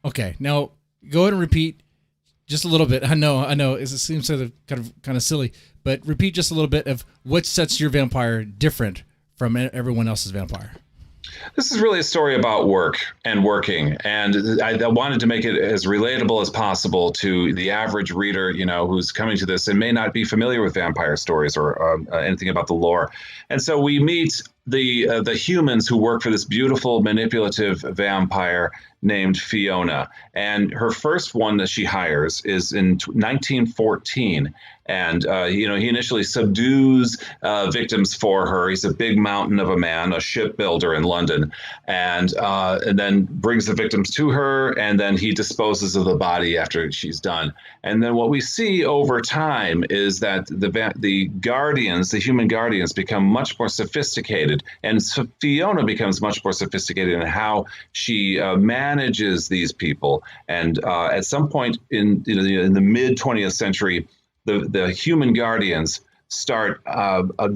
Okay, now go ahead and repeat just a little bit. I know, it seems sort of kind of silly, but repeat just a little bit of what sets your vampire different from everyone else's vampire. This is really a story about work and working, and I wanted to make it as relatable as possible to the average reader, who's coming to this and may not be familiar with vampire stories or anything about the lore. And so we meet the humans who work for this beautiful, manipulative vampire named Fiona. And her first one that she hires is in 1914. And, he initially subdues victims for her. He's a big mountain of a man, a shipbuilder in London, and then brings the victims to her, and then he disposes of the body after she's done. And then what we see over time is that the guardians, the human guardians, become much more sophisticated, and so Fiona becomes much more sophisticated in how she manages these people. And at some point in the mid 20th century, the human guardians start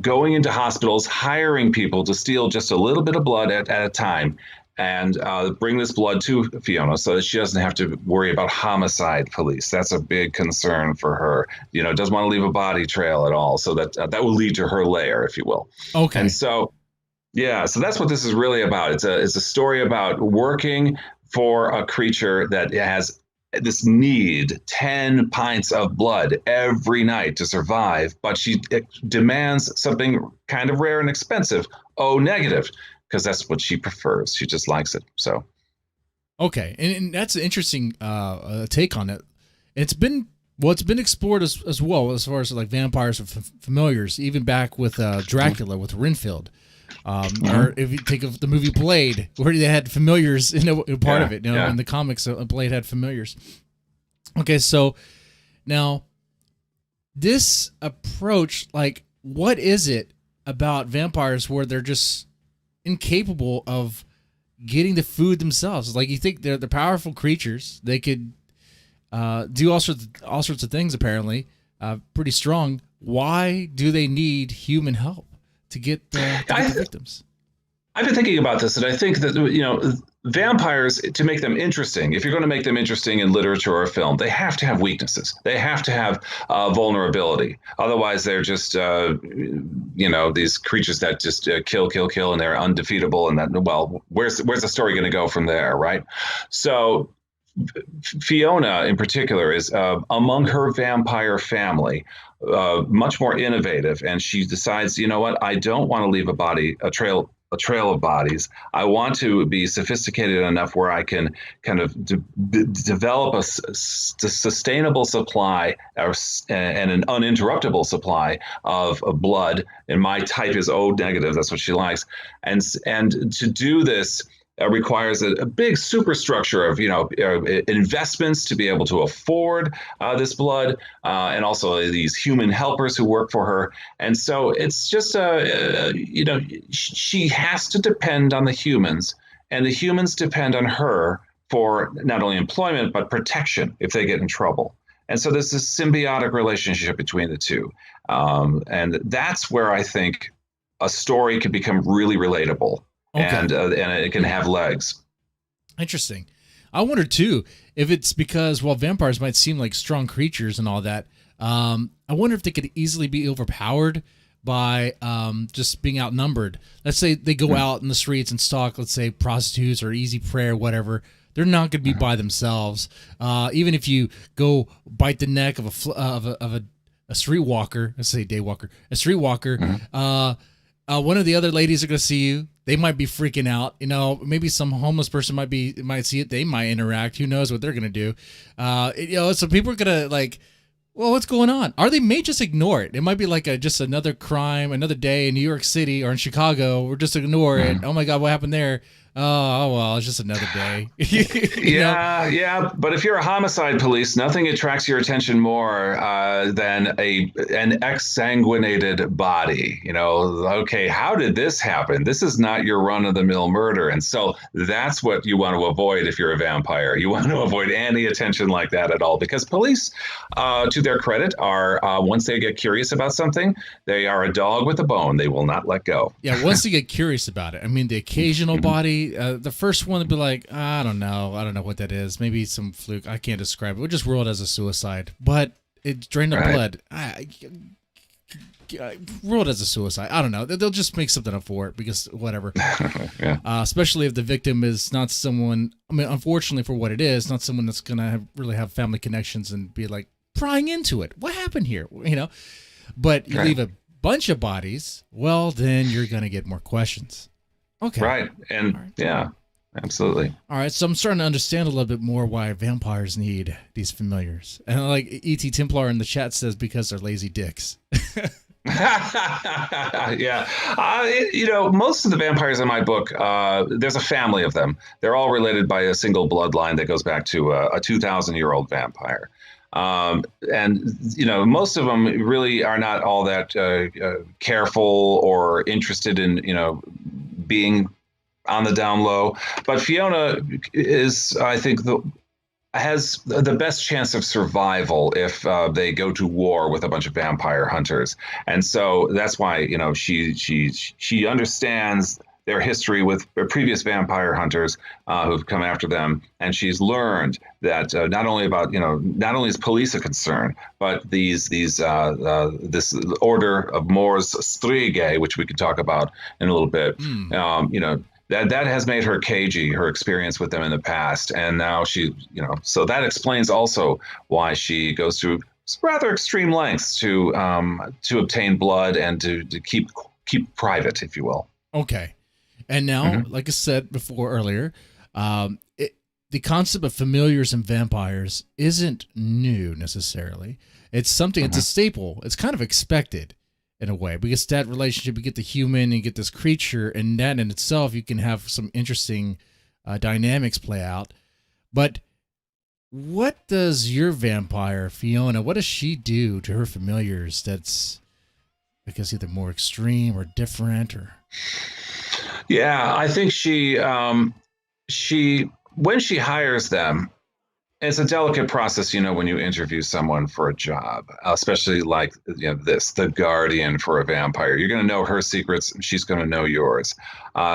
going into hospitals, hiring people to steal just a little bit of blood at a time, and bring this blood to Fiona so that she doesn't have to worry about homicide police. That's a big concern for her. Doesn't want to leave a body trail at all, so that will lead to her lair, if you will. Okay. And so, so that's what this is really about. It's a story about working for a creature that has this need 10 pints of blood every night to survive, but she demands something kind of rare and expensive, O negative, because that's what she prefers. She just likes it. So, okay, and that's an interesting take on it. It's been explored as well as far as like vampires or familiars, even back with Dracula with Renfield. Or if you think of the movie Blade, where they had familiars in a part of it. In the comics, Blade had familiars. Okay, so now this approach, like, what is it about vampires where they're just incapable of getting the food themselves? Like, you think they're powerful creatures, they could do all sorts of things. Apparently, pretty strong. Why do they need human help to get the victims? I've been thinking about this, and I think that, vampires, to make them interesting, if you're going to make them interesting in literature or film, they have to have weaknesses. They have to have vulnerability. Otherwise, they're just, these creatures that just kill, and they're undefeatable. And that, well, where's the story going to go from there, right? So Fiona, in particular, is among her vampire family, much more innovative, and she decides, you know what, I don't want to leave a trail of bodies. I want to be sophisticated enough where I can kind of develop a sustainable supply and an uninterruptible supply of blood. And my type is O negative. That's what she likes. And to do this requires a big superstructure of investments to be able to afford this blood, and also these human helpers who work for her. And so it's just she has to depend on the humans, and the humans depend on her for not only employment but protection if they get in trouble. And so there's this symbiotic relationship between the two, and that's where I think a story can become really relatable. Okay. And it can have legs. Interesting. I wonder too if it's because while vampires might seem like strong creatures and all that, I wonder if they could easily be overpowered by just being outnumbered. Let's say they go out in the streets and stalk, let's say, prostitutes or easy prey or whatever. They're not going to be by themselves. Even if you go bite the neck of a streetwalker, let's say day walker, a streetwalker. One of the other ladies are going to see you. They might be freaking out. Maybe some homeless person might see it. They might interact. Who knows what they're going to do? So people are going to like, well, what's going on? Or they may just ignore it. It might be like just another crime, another day in New York City or in Chicago. We're just ignore it. Oh my God, what happened there? Oh, well, it's just another day. Yeah. But if you're a homicide police, nothing attracts your attention more than an exsanguinated body. Okay, how did this happen? This is not your run-of-the-mill murder. And so that's what you want to avoid if you're a vampire. You want to avoid any attention like that at all, because police, to their credit, are once they get curious about something, they are a dog with a bone. They will not let go. Yeah, once they get curious about it. I mean, the occasional body me, the first one would be like, I don't know what that is. Maybe some fluke. I can't describe it. We'll just roll it as a suicide. But it drained the blood. Roll it as a suicide. I don't know. They'll just make something up for it because whatever. Yeah. Especially if the victim is not someone. I mean, unfortunately for what it is, not someone that's gonna really have family connections and be like prying into it. What happened here? You know. But you leave a bunch of bodies. Well, then you're gonna get more questions. Okay. Right. And yeah, absolutely. All right. So I'm starting to understand a little bit more why vampires need these familiars. And like E.T. Templar in the chat says, because they're lazy dicks. Yeah. Most of the vampires in my book, there's a family of them. They're all related by a single bloodline that goes back to a 2,000-year-old vampire. Most of them really are not all that careful or interested in, being on the down low. But Fiona is, I think, has the best chance of survival if they go to war with a bunch of vampire hunters. And so that's why, she understands their history with previous vampire hunters who've come after them. And she's learned that not only is police a concern, but this order of Mors Strige, which we could talk about in a little bit, that has made her cagey, her experience with them in the past. And now so that explains also why she goes through rather extreme lengths to obtain blood and to keep private, if you will. Okay. And now, like I said before earlier, the concept of familiars and vampires isn't new necessarily. It's something, it's a staple. It's kind of expected in a way, because that relationship, you get the human and you get this creature, and that in itself, you can have some interesting dynamics play out. But what does your vampire, Fiona, what does she do to her familiars that's, because either more extreme or different or... Yeah, I think she when she hires them, it's a delicate process, when you interview someone for a job, especially like the guardian for a vampire. You're going to know her secrets, she's going to know yours.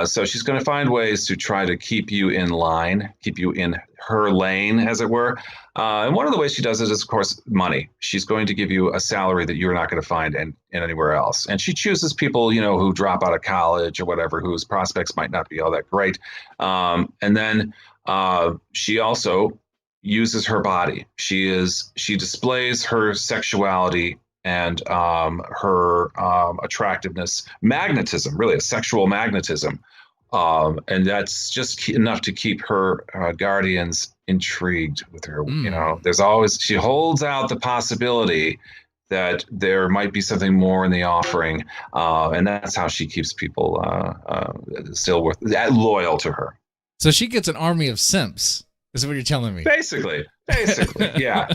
So she's going to find ways to try to keep you in line, keep you in her lane, as it were. And one of the ways she does it is, of course, money. She's going to give you a salary that you're not going to find in anywhere else. And she chooses people, who drop out of college or whatever, whose prospects might not be all that great. And then she also uses her body. She displays her sexuality and her attractiveness, magnetism, really a sexual magnetism. And that's just enough to keep her guardians intrigued with her. There's always, she holds out the possibility that there might be something more in the offering. And that's how she keeps people still loyal to her. So she gets an army of simps, is what you're telling me. Basically. Yeah.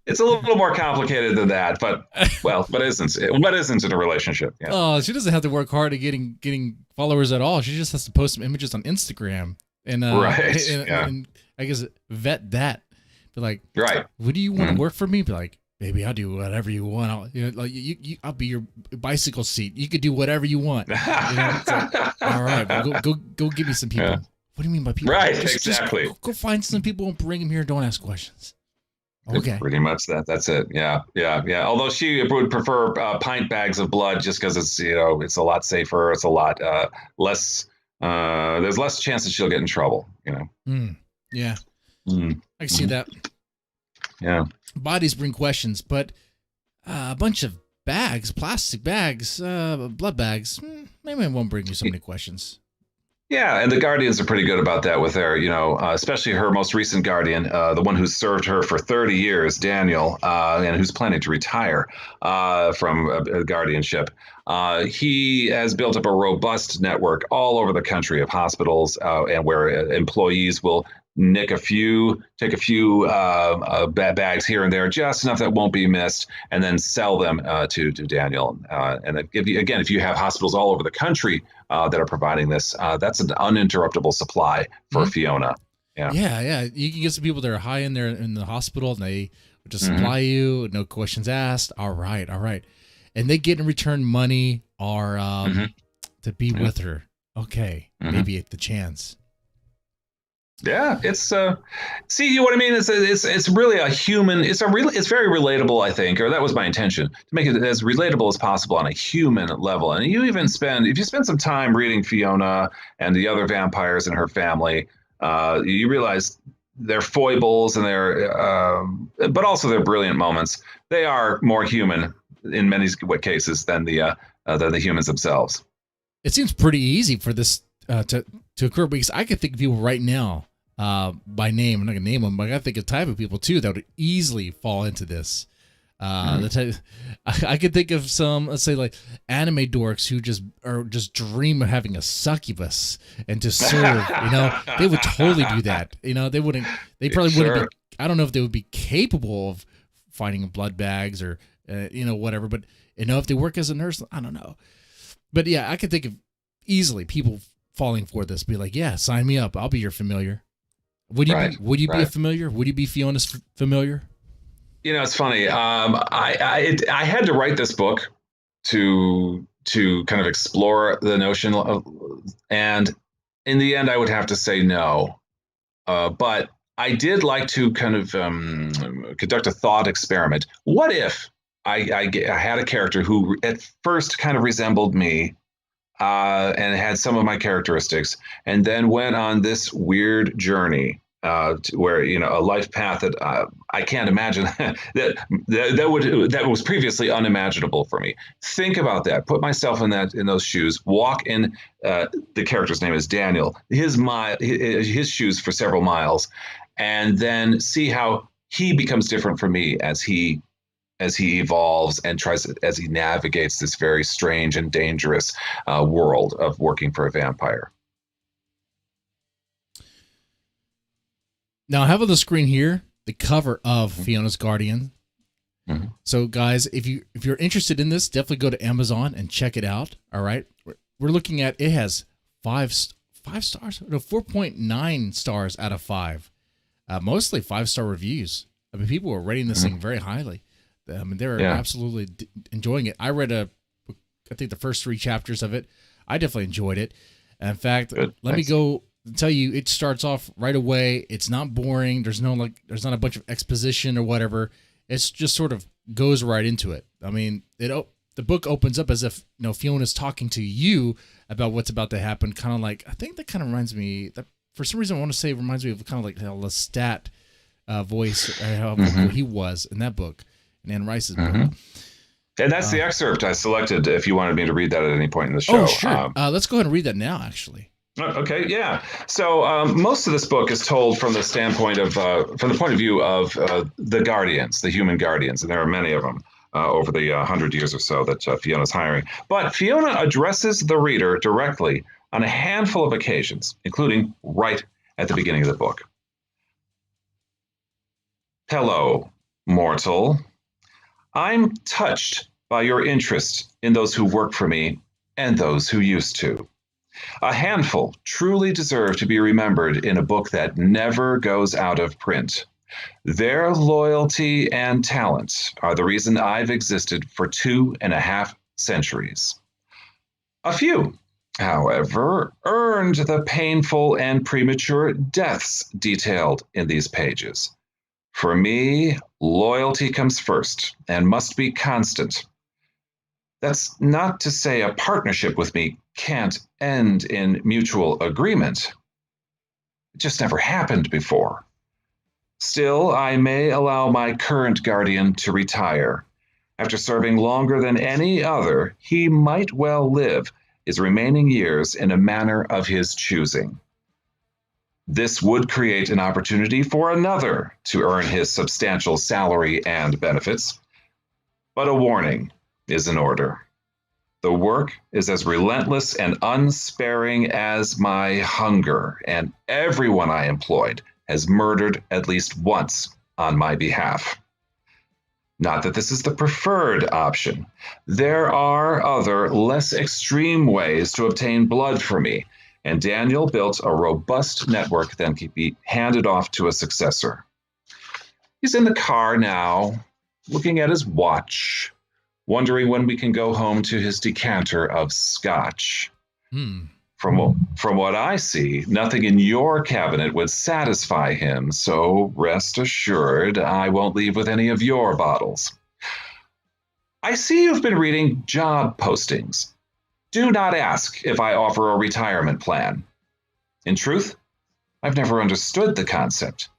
It's a little more complicated than that, but what isn't in a relationship? Yeah. Oh, she doesn't have to work hard at getting followers at all. She just has to post some images on Instagram and and I guess vet that. Be like, right. What do you want to work for me? Be like, baby, I'll do whatever you want. I'll be your bicycle seat. You could do whatever you want. All right, well, go give me some people. Yeah. What do you mean by people? Right, exactly. Just go find some people and bring them here. Don't ask questions. Okay. Pretty much that. That's it. Yeah. Although she would prefer pint bags of blood just because it's it's a lot safer. It's a lot less. There's less chance that she'll get in trouble. Yeah. I can see that. Yeah. Bodies bring questions, but a bunch of bags, plastic bags, blood bags, maybe it won't bring you so many questions. Yeah, and the Guardians are pretty good about that with their, especially her most recent Guardian, the one who's served her for 30 years, Daniel, and who's planning to retire from a guardianship. He has built up a robust network all over the country of hospitals and where employees will take a few bags here and there, just enough that won't be missed, and then sell them to Daniel. And if you have hospitals all over the country that are providing this, that's an uninterruptible supply for Fiona. Yeah. You can get some people that are high in there in the hospital, and they just supply you, no questions asked. All right, and they get in return money or to be with her. Okay, maybe the chance. Yeah, it's see what I mean. It's really a human. It's very relatable, I think, or that was my intention to make it as relatable as possible on a human level. And you even if you spend some time reading Fiona and the other vampires in her family, you realize their foibles and but also their brilliant moments. They are more human in many cases than the humans themselves. It seems pretty easy for this to occur because I could think of people right now by name. I'm not gonna name them, but I gotta think of type of people too that would easily fall into this. I could think of some, let's say, like anime dorks who just dream of having a succubus and to serve. They would totally do that. They probably wouldn't be. I don't know if they would be capable of finding blood bags or whatever. But if they work as a nurse, I don't know. But yeah, I could think of easily people falling for this. Be like, yeah, sign me up. I'll be your familiar. Would you be a familiar? Would you be Fiona's familiar? It's funny. I had to write this book to kind of explore the notion and in the end, I would have to say no. But I did like to kind of conduct a thought experiment. What if I had a character who at first kind of resembled me and had some of my characteristics, and then went on this weird journey where a life path that I can't imagine that was previously unimaginable for me. Think about that. Put myself in those shoes. Walk in. The character's name is Daniel. His shoes for several miles, and then see how he becomes different from me as he evolves and as he navigates this very strange and dangerous world of working for a vampire. Now I have on the screen here the cover of Fiona's Guardian. Mm-hmm. So guys, if you're interested in this, definitely go to Amazon and check it out. All right. We're looking at, it has 5 stars, no, 4.9 stars out of 5. Mostly 5-star reviews. I mean, people are rating this thing very highly. I mean, they're absolutely enjoying it. I read I think the first 3 chapters of it. I definitely enjoyed it. And in fact, let me go tell you, it starts off right away. It's not boring. There's not a bunch of exposition or whatever. It's just sort of goes right into it. I mean, the book opens up as if Fiona's talking to you about what's about to happen. Kind of like, I think that kind of reminds me that for some reason I want to say it reminds me of kind of like how Lestat voice how he was in that book. And Anne Rice's book. And that's the excerpt I selected if you wanted me to read that at any point in the show. Oh, sure. Let's go ahead and read that now, actually. Okay, yeah. So most of this book is told from the standpoint of, from the point of view of the Guardians, the human Guardians, and there are many of them over the 100 years or so that Fiona's hiring. But Fiona addresses the reader directly on a handful of occasions, including right at the beginning of the book. Hello, mortal. I'm touched by your interest in those who work for me and those who used to. A handful truly deserve to be remembered in a book that never goes out of print. Their loyalty and talent are the reason I've existed for 2.5 centuries. A few, however, earned the painful and premature deaths detailed in these pages. For me, loyalty comes first and must be constant. That's not to say a partnership with me can't end in mutual agreement. It just never happened before. Still, I may allow my current guardian to retire. After serving longer than any other, he might well live his remaining years in a manner of his choosing. This would create an opportunity for another to earn his substantial salary and benefits. But a warning is in order. The work is as relentless and unsparing as my hunger, and everyone I employed has murdered at least once on my behalf. Not that this is the preferred option. There are other, less extreme ways to obtain blood for me, and Daniel built a robust network that can be handed off to a successor. He's in the car now, looking at his watch, wondering when we can go home to his decanter of scotch. From what I see, nothing in your cabinet would satisfy him, so rest assured I won't leave with any of your bottles. I see you've been reading job postings. Do not ask if I offer a retirement plan. In truth, I've never understood the concept.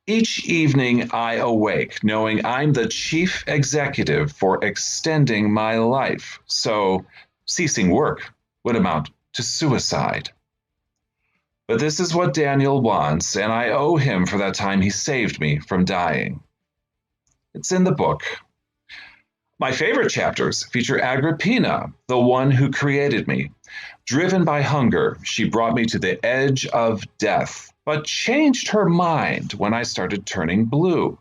Each evening I awake knowing I'm the chief executive for extending my life, so ceasing work would amount to suicide. But this is what Daniel wants, and I owe him for that time he saved me from dying. It's in the book. My favorite chapters feature Agrippina, the one who created me. Driven by hunger, she brought me to the edge of death, but changed her mind when I started turning blue.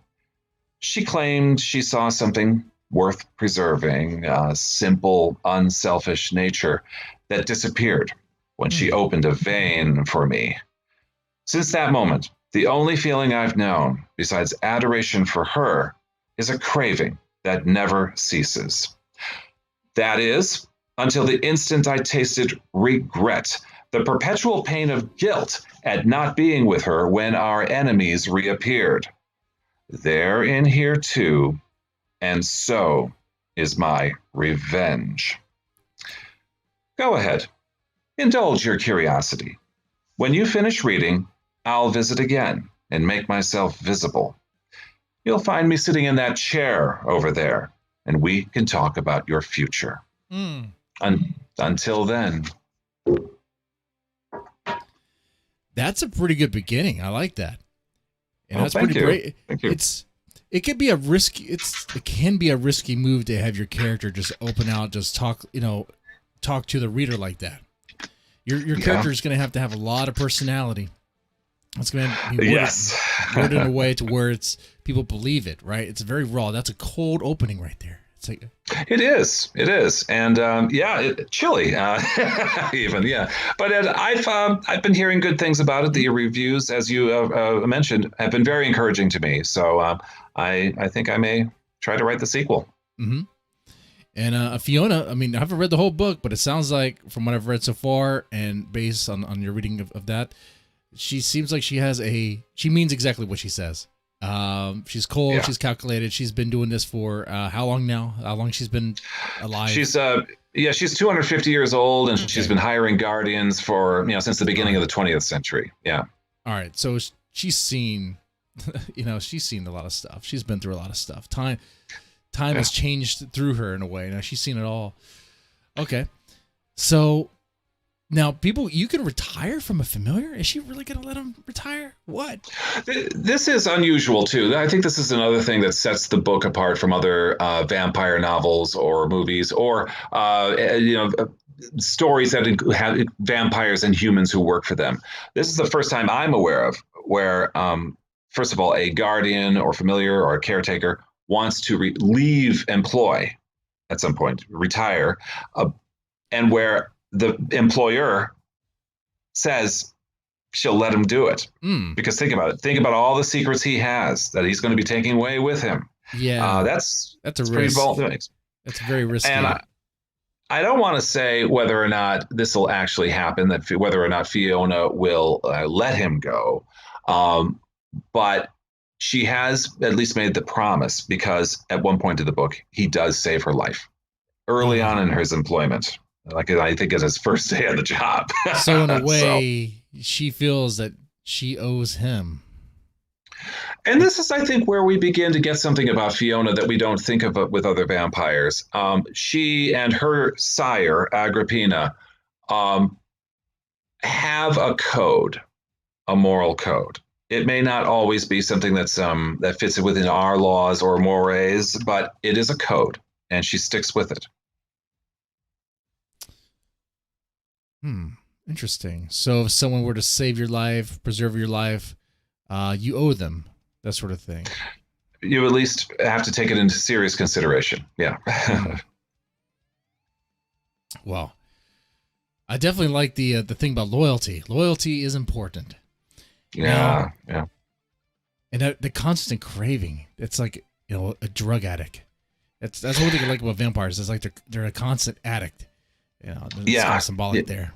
She claimed she saw something worth preserving, a simple, unselfish nature that disappeared when she opened a vein for me. Since that moment, the only feeling I've known, besides adoration for her, is a craving that never ceases. That is, until the instant I tasted regret, the perpetual pain of guilt at not being with her when our enemies reappeared. They're in here too, and so is my revenge. Go ahead, indulge your curiosity. When you finish reading, I'll visit again and make myself visible. You'll find me sitting in that chair over there, and we can talk about your future. Until then. That's a pretty good beginning. I like that. And that's thank pretty you. great. Thank you. It can be a risky move to have your character just open out, just talk to the reader like that. Your character is going to have a lot of personality. It's going to be worded in a way to where people believe it, right? It's very raw. That's a cold opening right there. It's like it is, and chilly, even, yeah. But I've been hearing good things about it. The reviews, as you mentioned, have been very encouraging to me. So I think I may try to write the sequel. Mm-hmm. And Fiona, I mean, I haven't read the whole book, but it sounds like from what I've read so far, and based on your reading of that, she seems like she means exactly what she says. She's cold. Yeah. She's calculated. She's been doing this for how long now? How long she's been alive? She's 250 years old, and she's been hiring guardians for since the beginning of the 20th century. Yeah. All right. So she's seen, she's seen a lot of stuff. She's been through a lot of stuff. Time has changed through her in a way. Now she's seen it all. Okay. So now, you can retire from a familiar? Is she really going to let him retire? What? This is unusual, too. I think this is another thing that sets the book apart from other vampire novels or movies or, stories that have vampires and humans who work for them. This is the first time I'm aware of where, first of all, a guardian or familiar or a caretaker wants to leave employ at some point, retire, and where the employer says she'll let him do it. Because think about it. Think about all the secrets he has that he's going to be taking away with him. Yeah, that's a risk. That's very risky. And I don't want to say whether or not this will actually happen, whether or not Fiona will let him go. But she has at least made the promise, because at one point in the book, he does save her life early on in his employment. Like, I think it's his first day on the job. So in a way, she feels that she owes him. And this is, I think, where we begin to get something about Fiona that we don't think of with other vampires. She and her sire, Agrippina, have a code, a moral code. It may not always be something that fits within our laws or mores, but it is a code, and she sticks with it. Interesting. So if someone were to save your life, preserve your life, you owe them, that sort of thing. You at least have to take it into serious consideration. Yeah. Well, I definitely like the thing about loyalty. Loyalty is important. Yeah. And the constant craving. It's like, a drug addict. That's one thing I like about vampires. It's like they're a constant addict. There's kind of symbolic there.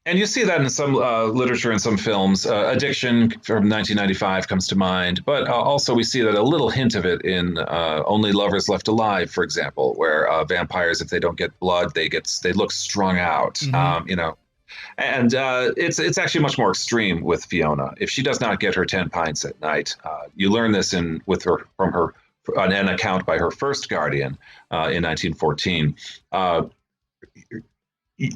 And you see that in some literature and some films. Addiction from 1995 comes to mind, but also we see that a little hint of it in Only Lovers Left Alive, for example, where vampires, if they don't get blood, they look strung out. You know, and it's actually much more extreme with Fiona. If she does not get her 10 pints at night, you learn this from her an account by her first guardian in 1914.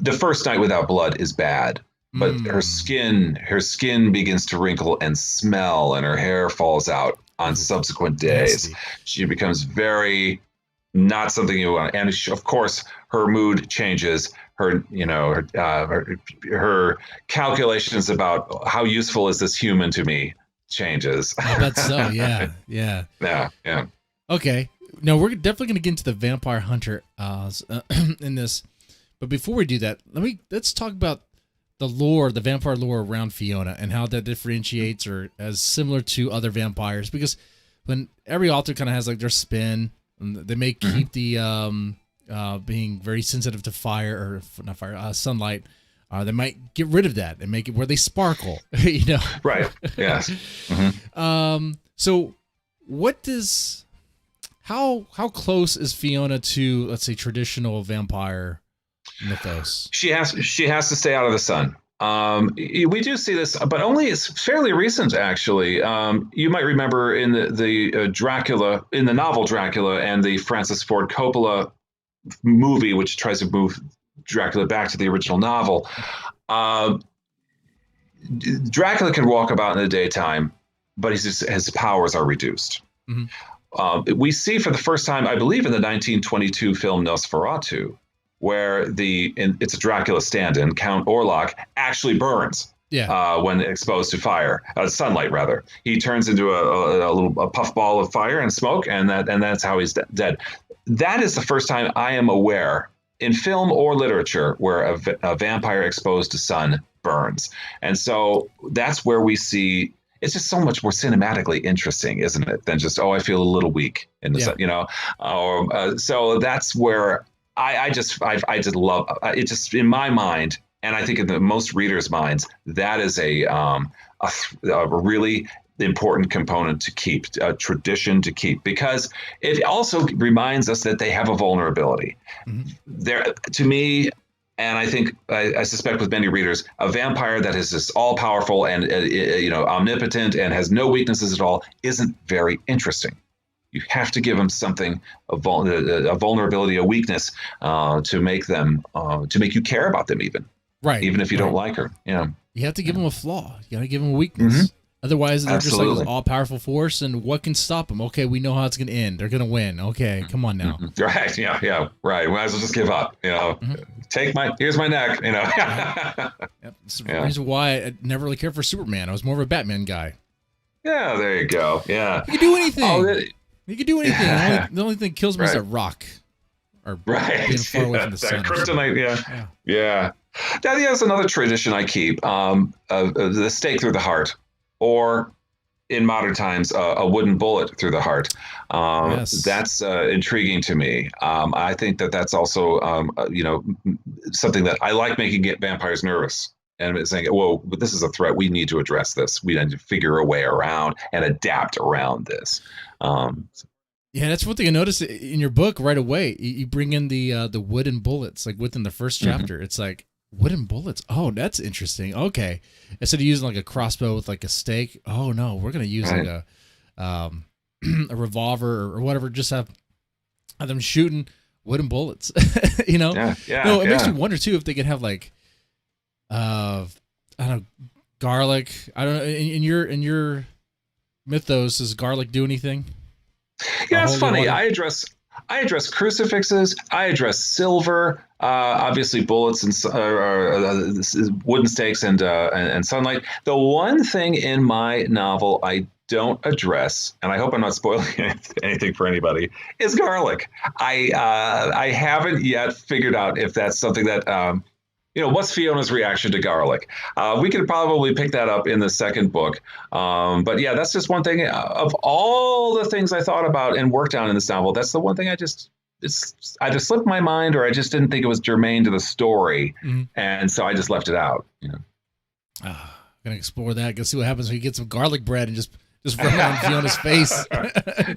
The first night without blood is bad, but her skin begins to wrinkle and smell, and her hair falls out on subsequent days. Nasty. She becomes very not something you want, and of course her mood changes. Her calculations about how useful is this human to me changes. I bet so. Yeah. Okay. No, we're definitely going to get into the vampire hunter in this. But before we do that, let's talk about the lore, the vampire lore around Fiona, and how that differentiates or as similar to other vampires. Because when every author kind of has like their spin, they may keep the being very sensitive to fire or not fire, sunlight. They might get rid of that and make it where they sparkle. You know, right? Yes. So, how close is Fiona to, let's say, traditional vampire mythos? She has to stay out of the sun. We do see this, but only it's fairly recent, actually. You might remember in the Dracula, in the novel Dracula, and the Francis Ford Coppola movie, which tries to move Dracula back to the original novel. Dracula can walk about in the daytime, but his powers are reduced. We see for the first time, I believe, in the 1922 film Nosferatu, where it's a Dracula stand-in, Count Orlok actually burns when exposed to fire, sunlight rather. He turns into a puff ball of fire and smoke, and that's how he's dead. That is the first time I am aware in film or literature where a vampire exposed to sun burns. And so that's where we see it's just so much more cinematically interesting, isn't it, than just, I feel a little weak in the sun, you know? So that's where I just love it. Just in my mind, and I think in the most readers' minds, that is a really important component to keep, a tradition to keep, because it also reminds us that they have a vulnerability. There, to me, and I think I suspect with many readers, a vampire that is just all powerful and omnipotent and has no weaknesses at all isn't very interesting. You have to give them something, a vulnerability, a weakness, to make you care about them, even if you don't like her. You have to give them a flaw. You got to give them a weakness. Otherwise, they're just like an all-powerful force, and what can stop them? Okay, we know how it's going to end. They're going to win. Okay, come on now. Right? Yeah. Right. We might as well just give up. Here's my neck. That's the reason why I never really cared for Superman. I was more of a Batman guy. Yeah, there you go. Yeah, he could do anything. He could do anything. The only thing that kills me is a rock. Or being far away from the sun. Kryptonite. Yeah. That's another tradition I keep. The stake through the heart. Or in modern times, a wooden bullet through the heart. That's intriguing to me. I think that's also, something that I like, making vampires nervous and saying, whoa, but this is a threat. We need to address this. We need to figure a way around and adapt around this. That's one thing I noticed in your book right away. You bring in the wooden bullets, like within the first chapter. It's like, wooden bullets. Oh, that's interesting. Okay. Instead of using like a crossbow with like a stake. Oh no, we're going to use like a revolver or whatever. Just have them shooting wooden bullets, No, it makes me wonder too, if they could have like, I don't know, garlic. I don't know. In your mythos, does garlic do anything? Yeah, it's funny. Water? I address crucifixes. I address silver. Obviously, bullets and wooden stakes and sunlight. The one thing in my novel I don't address, and I hope I'm not spoiling anything for anybody, is garlic. I haven't yet figured out if that's something that what's Fiona's reaction to garlic. We could probably pick that up in the second book. But that's just one thing of all the things I thought about and worked on in this novel. That's the one thing I just it's either slipped my mind or I just didn't think it was germane to the story, and so I just left it out. Gonna explore that. Gonna see what happens when you get some garlic bread and just rub it on Fiona's face.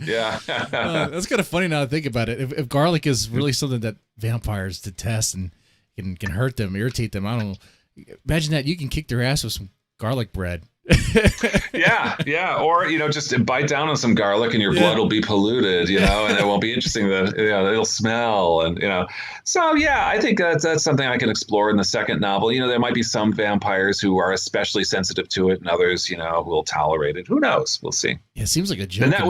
Yeah, that's kind of funny now to think about it. If garlic is really something that vampires detest and can hurt them, irritate them, I don't know. Imagine that you can kick their ass with some garlic bread. yeah. Or just bite down on some garlic and your blood will be polluted, and it won't be interesting. It'll smell, and So yeah, I think that's something I can explore in the second novel. There might be some vampires who are especially sensitive to it, and others, who will tolerate it. Who knows? We'll see. Yeah, it seems like a joke. And that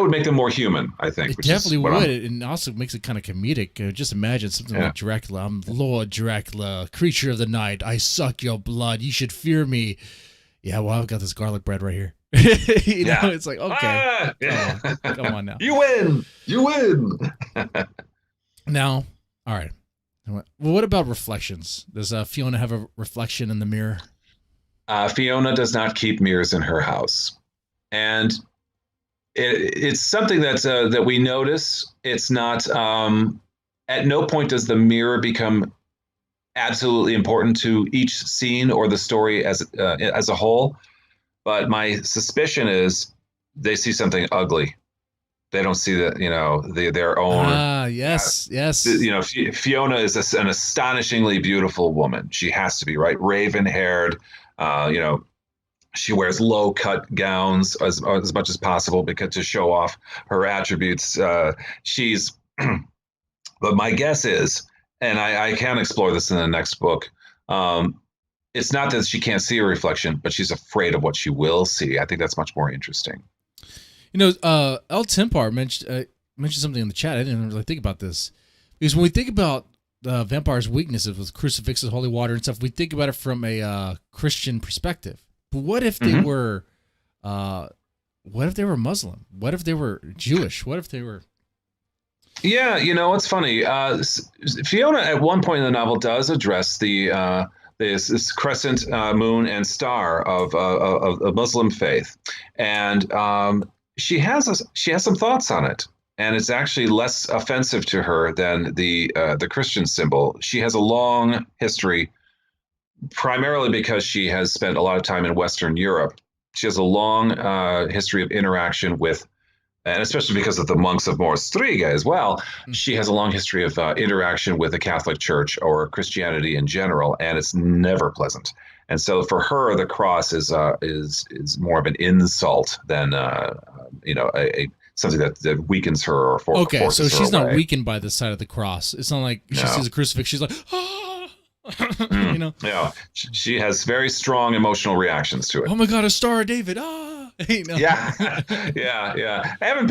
would make them more human, I think. It definitely would, and also makes it kind of comedic. Just imagine something like Dracula. I'm Lord Dracula, creature of the night. I suck your blood. You should fear me. Yeah, well, I've got this garlic bread right here. It's like, okay. Come on now. You win. Now, all right. Well, what about reflections? Does Fiona have a reflection in the mirror? Fiona does not keep mirrors in her house. And it's something that we notice. It's not, at no point does the mirror become absolutely important to each scene or the story as a whole. But my suspicion is they see something ugly. They don't see that, their own. Yes. Fiona is an astonishingly beautiful woman. She has to be, right? Raven haired, she wears low cut gowns as much as possible to show off her attributes. But my guess is, and I can explore this in the next book, it's not that she can't see a reflection, but she's afraid of what she will see. I think that's much more interesting. El Tempar mentioned something in the chat. I didn't really think about this. Because when we think about vampires' weaknesses with crucifixes, holy water, and stuff, we think about it from a Christian perspective. But what if they were, Muslim? What if they were Jewish? What if they were? Yeah, it's funny. Fiona at one point in the novel does address this crescent moon and star of Muslim faith, and she has some thoughts on it, and it's actually less offensive to her than the Christian symbol. She has a long history, primarily because she has spent a lot of time in Western Europe. She has a long history of interaction with, and especially because of the monks of Morstriga as well, she has a long history of interaction with the Catholic Church or Christianity in general, and it's never pleasant. And so for her, the cross is more of an insult than something that weakens her or forces her away. Okay, so she's not weakened by the sight of the cross. It's not like she sees a crucifix, she's like, Yeah, she has very strong emotional reactions to it. Oh my God, a Star of David! Yeah. I haven't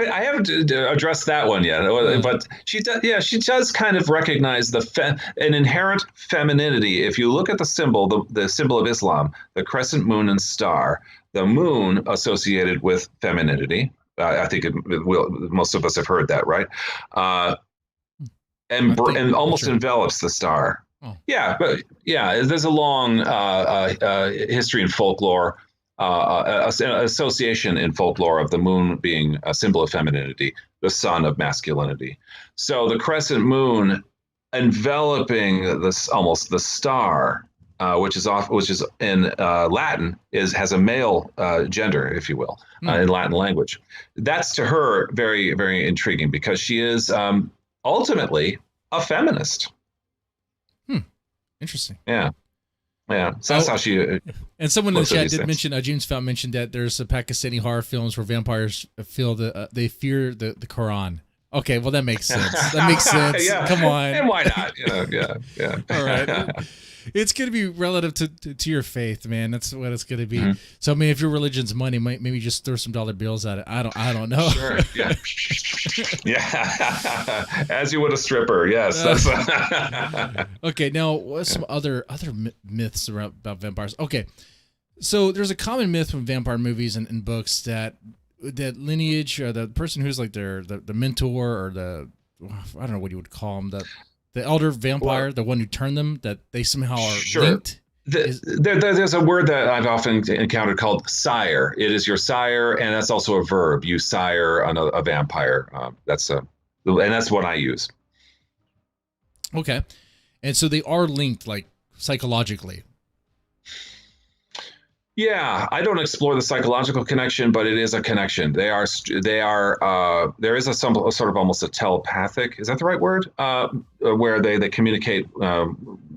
addressed that one yet, but she does. Yeah, she does kind of recognize an inherent femininity. If you look at the symbol, the symbol of Islam, the crescent moon and star, the moon associated with femininity. I think most of us have heard that, right? And almost envelops the star. Oh. Yeah, but there's a long history in folklore, association in folklore of the moon being a symbol of femininity, the sun of masculinity. So the crescent moon enveloping almost the star, which is in Latin has a male gender, if you will, in Latin language. That's to her very, very intriguing because she is ultimately a feminist. Interesting. Yeah. So that's how she. And someone in the chat did mention, James Fountain mentioned that there's a Pakistani horror films where vampires feel they fear the Quran. Okay, well that makes sense. That makes sense. Yeah. Come on. And why not? Yeah. All right. It's going to be relative to your faith, man. That's what it's going to be. Mm-hmm. So, I mean, if your religion's money, maybe just throw some dollar bills at it. I don't know. Sure. Yeah. Yeah. As you would a stripper. Yes. That's Okay. Now, what's some other myths about vampires? Okay. So there's a common myth from vampire movies and books that lineage, or the person who's like the mentor or I don't know what you would call them, the elder vampire, the one who turned them, that they somehow are linked. There's a word that I've often encountered called sire. It is your sire, and that's also a verb. You sire a vampire. That's and that's what I use. Okay. And so they are linked, like, psychologically. Yeah, I don't explore the psychological connection, but it is a connection. There is a sort of almost a telepathic, is that the right word? Where they communicate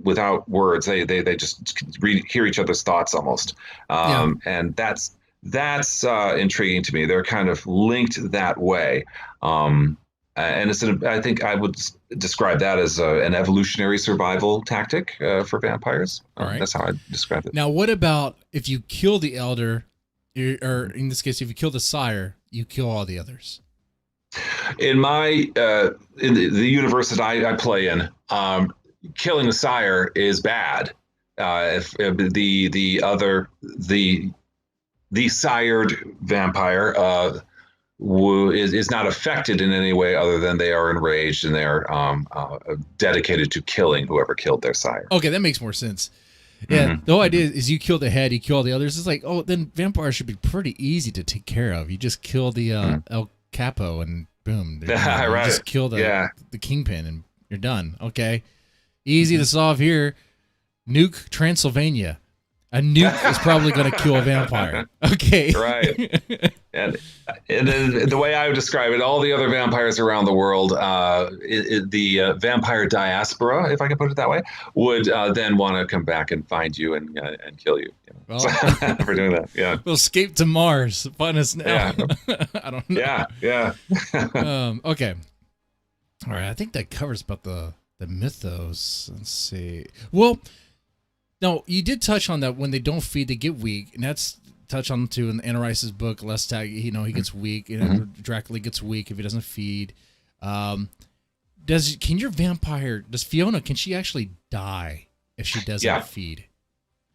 without words. They just hear each other's thoughts almost. And that's intriguing to me. They're kind of linked that way. And I think I would describe that as an evolutionary survival tactic for vampires. All right. That's how I describe it. Now, what about if you kill the elder, or in this case, if you kill the sire, you kill all the others? In my in the universe that I play in, killing the sire is bad. If the sired vampire is not affected in any way other than they are enraged and they are dedicated to killing whoever killed their sire. Okay, that makes more sense. Yeah, the whole idea is you kill the head, you kill all the others. It's like, oh, then vampires should be pretty easy to take care of. You just kill the El Capo and boom. Right. You just kill the kingpin and you're done. Okay, easy to solve here. Nuke Transylvania. A nuke is probably going to kill a vampire. Okay. Right. And then the way I would describe it, all the other vampires around the world, the vampire diaspora, if I can put it that way, would then want to come back and find you and kill you. Well, for doing that. Yeah. We'll escape to Mars. Find us now. Yeah. I don't know. Yeah. Okay. All right. I think that covers about the mythos. Let's see. Well, no, you did touch on that when they don't feed, they get weak. And that's touched on too in Anna Rice's book, Klefstad, he gets weak. Dracula gets weak if he doesn't feed. Does Fiona, can she actually die if she doesn't feed?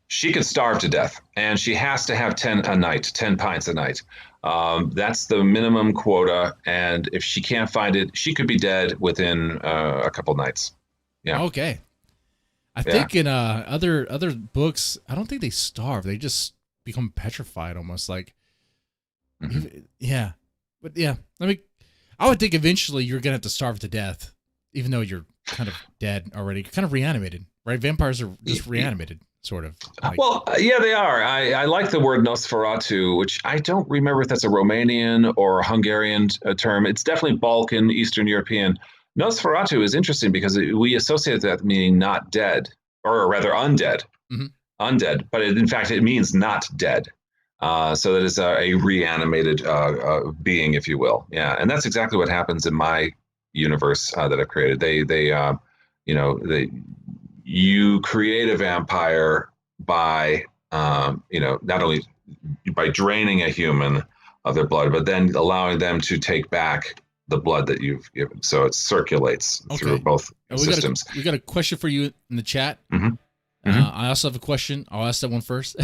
She could starve to death, and she has to have 10 pints a night. That's the minimum quota. And if she can't find it, she could be dead within a couple nights. Yeah. Okay. I think in other books, I don't think they starve. They just become petrified, almost like. Yeah, but yeah, I would think eventually you're gonna have to starve to death, even though you're kind of dead already. You're kind of reanimated, right? Vampires are just reanimated, sort of. Yeah, they are. I like the word Nosferatu, which I don't remember if that's a Romanian or a Hungarian term. It's definitely Balkan, Eastern European. Nosferatu is interesting because we associate that meaning not dead, or rather undead. Undead, but in fact it means not dead. So that is a reanimated being, if you will. Yeah, and that's exactly what happens in my universe that I've created. You create a vampire by not only by draining a human of their blood, but then allowing them to take back the blood that you've given, so it circulates through both systems. We got a question for you in the chat. I also have a question. I'll ask that one first,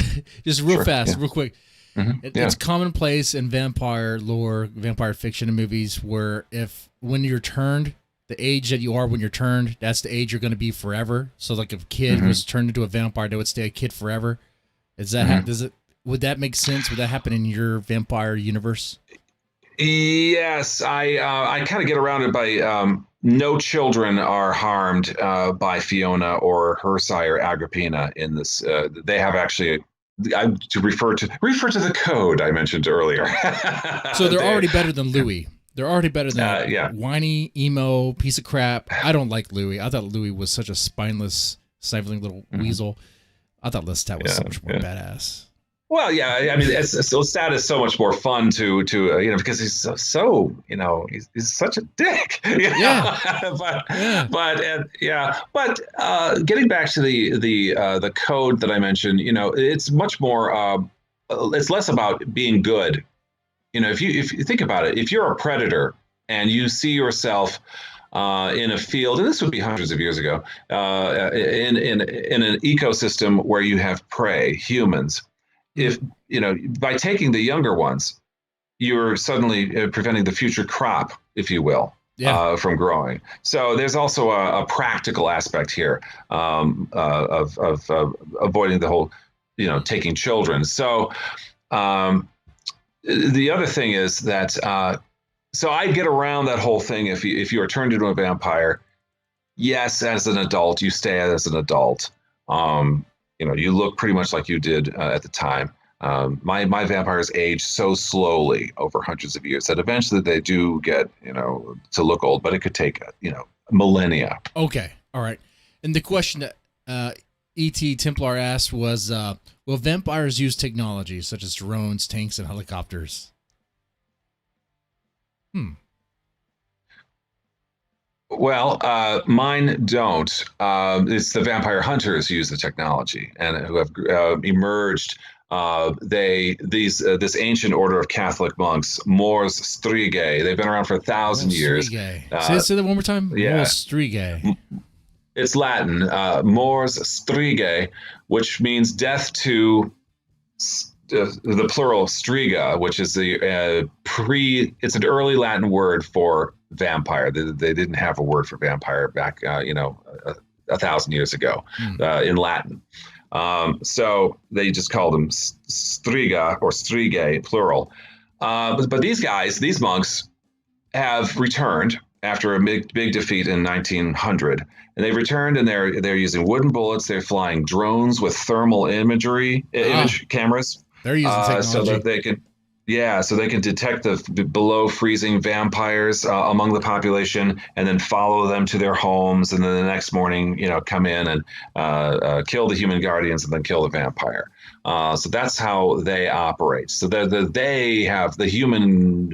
just real fast, real quick. It's commonplace in vampire lore, vampire fiction and movies, where when you're turned, the age that you are when you're turned, that's the age you're going to be forever. So, like, if a kid was turned into a vampire, they would stay a kid forever. Is that would that make sense? Would that happen in your vampire universe? Yes, I kind of get around it by no children are harmed by Fiona or her sire Agrippina in this. They have actually to refer to the code I mentioned earlier. So they're already better than Louis. They're already better than whiny emo piece of crap. I don't like Louis. I thought Louis was such a spineless, sniveling little weasel. I thought Lestat was so much more badass. Well, yeah, I mean, Lestat is so much more fun to because he's so he's such a dick. But getting back to the code that I mentioned, it's much more. It's less about being good. If you think about it, if you're a predator and you see yourself in a field, and this would be hundreds of years ago, in an ecosystem where you have prey, humans. If by taking the younger ones, you're suddenly preventing the future crop, if you will, from growing. So there's also a practical aspect here of avoiding the whole, taking children. So the other thing is that So I get around that whole thing. If you are turned into a vampire, yes, as an adult, you stay as an adult. You look pretty much like you did at the time. My vampires age so slowly over hundreds of years that eventually they do get, to look old, but it could take, millennia. Okay. All right. And the question that E.T. Templar asked was, will vampires use technology such as drones, tanks, and helicopters? Well, mine don't. It's the vampire hunters use the technology and who have emerged. This ancient order of Catholic monks, Mors Strige, they've been around for 1,000 years. Say that one more time. Yeah. Mors Strige. It's Latin, Mors Strige, which means death to the plural striga, which is it's an early Latin word for vampire. They didn't have a word for vampire back, 1,000 years ago in Latin. So they just called them striga or strige, plural. But these monks have returned after a big defeat in 1900. And they've returned and they're using wooden bullets. They're flying drones with thermal image cameras. They're using technology. So that they can detect the below freezing vampires among the population and then follow them to their homes. And then the next morning, come in and kill the human guardians and then kill the vampire. So that's how they operate. So they have the human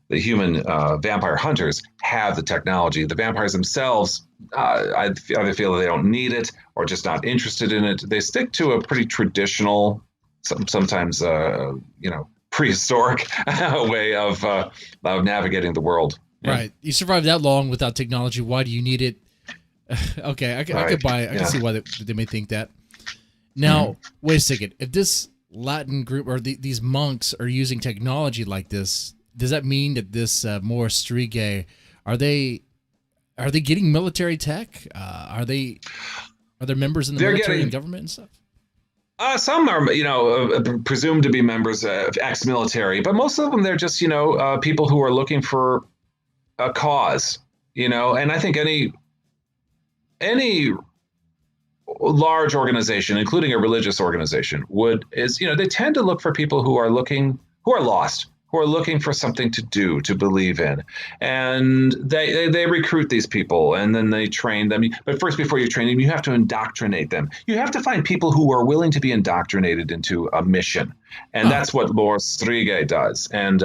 vampire hunters have the technology. The vampires themselves, I either feel that they don't need it or just not interested in it. They stick to a pretty traditional, sometimes prehistoric way of navigating the world. Right. You survived that long without technology. Why do you need it? Okay, I can see why they may think that. Now, wait a second. If this Latin group or these monks are using technology like this, does that mean that this Mors Strige, are they getting military tech? Are there members in the military and government and stuff? Some are, presumed to be members of ex-military, but most of them, they're just, people who are looking for a cause, and I think any large organization, including a religious organization, they tend to look for people who are lost, who are looking for something to do, to believe in. And they recruit these people and then they train them. But first, before you train them, you have to indoctrinate them. You have to find people who are willing to be indoctrinated into a mission. And that's what Mors Strige does. And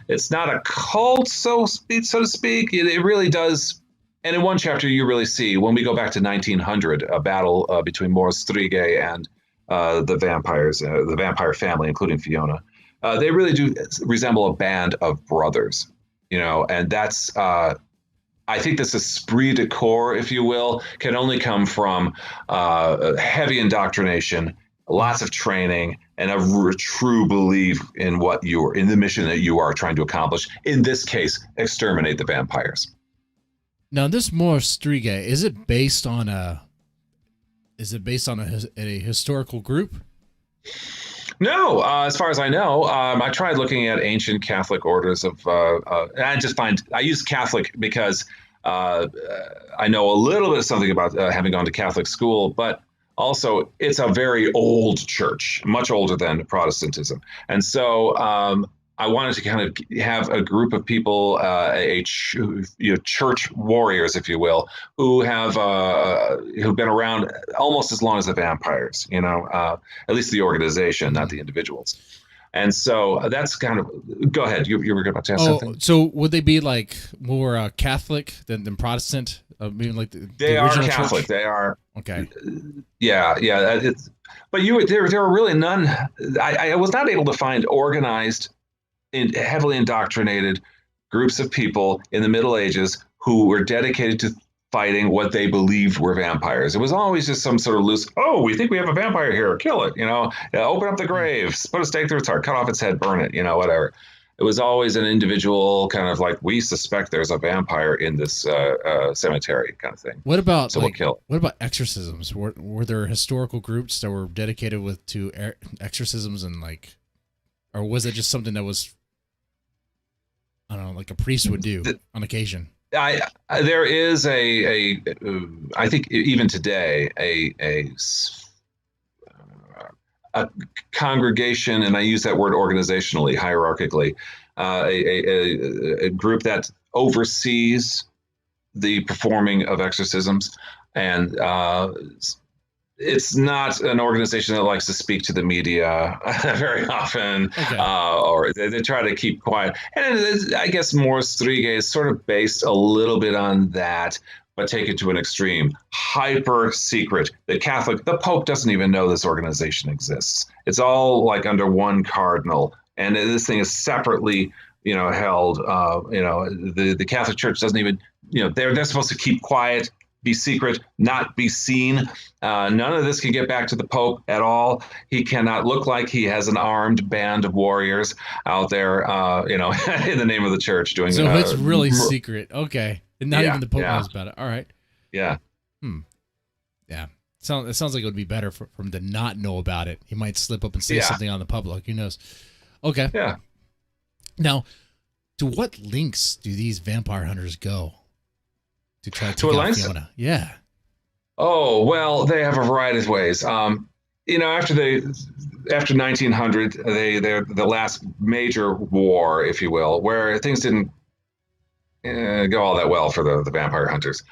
it's not a cult, so to speak. It really does. And in one chapter, you really see, when we go back to 1900, a battle between Mors Strige and the vampires, the vampire family, including Fiona. They really do resemble a band of brothers, and that's, I think this esprit de corps, if you will, can only come from heavy indoctrination, lots of training, and a true belief in in the mission that you are trying to accomplish. In this case, exterminate the vampires. Now, this Mors Strige, is it based on a historical group? No, as far as I know, I tried looking at ancient Catholic orders and I use Catholic because I know a little bit of something about having gone to Catholic school, but also it's a very old church, much older than Protestantism. And so I wanted to kind of have a group of people, church warriors, if you will, who've been around almost as long as the vampires, at least the organization, not the individuals. And so that's kind of, go ahead. You were about to ask something. So would they be like more Catholic than Protestant? Like they the are original Catholic. church? They are. Okay. Yeah. But there were really none. I was not able to find organized, heavily indoctrinated groups of people in the Middle Ages who were dedicated to fighting what they believed were vampires. It was always just some sort of loose, we think we have a vampire here, kill it, open up the graves, put a stake through its heart, cut off its head, burn it, whatever. It was always an individual kind of like, we suspect there's a vampire in this cemetery kind of thing. What about we'll kill it. What about exorcisms? Were there historical groups that were dedicated to exorcisms and or was it just something that was I don't know, like a priest would do on occasion. There is I think even today a congregation, and I use that word organizationally, hierarchically, a group that oversees the performing of exorcisms, and it's not an organization that likes to speak to the media very often, okay. Or they try to keep quiet. And I guess Mors Strige is sort of based a little bit on that, but take it to an extreme. Hyper secret. The Pope doesn't even know this organization exists. It's all like under one cardinal, and this thing is separately, held. The Catholic Church doesn't even, they're supposed to keep quiet, be secret, not be seen. None of this can get back to the Pope at all. He cannot look like he has an armed band of warriors out there, in the name of the church doing. So it's really secret. Okay. And not even the Pope knows about it. All right. Yeah. Yeah. It sounds like it would be better for him to not know about it. He might slip up and say something on the public. Who knows? Okay. Yeah. Now, to what lengths do these vampire hunters go to try to take out Fiona? Yeah. Oh, well, they have a variety of ways. After 1900, they're the last major war, if you will, where things didn't go all that well for the vampire hunters.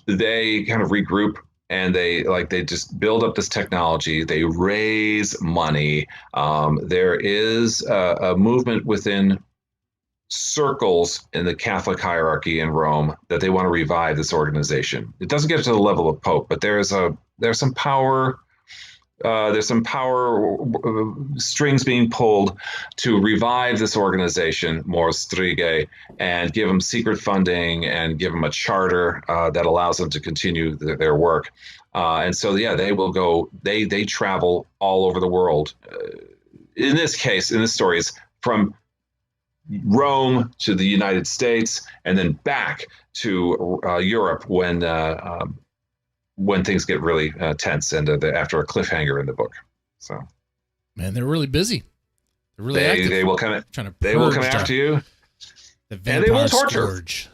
They kind of regroup, and they just build up this technology. They raise money. There is a movement within circles in the Catholic hierarchy in Rome that they want to revive this organization. It doesn't get to the level of Pope, but there's some power. There's some power strings being pulled to revive this organization, Mors Strige, and give them secret funding and give them a charter that allows them to continue their work. And so, they will go. They travel all over the world. In this story, it's from Rome to the United States and then back to Europe when things get really tense and after a cliffhanger in the book. So, man, they're really busy. They're really active. They will come. They will come after you, and they will torture. Scourge.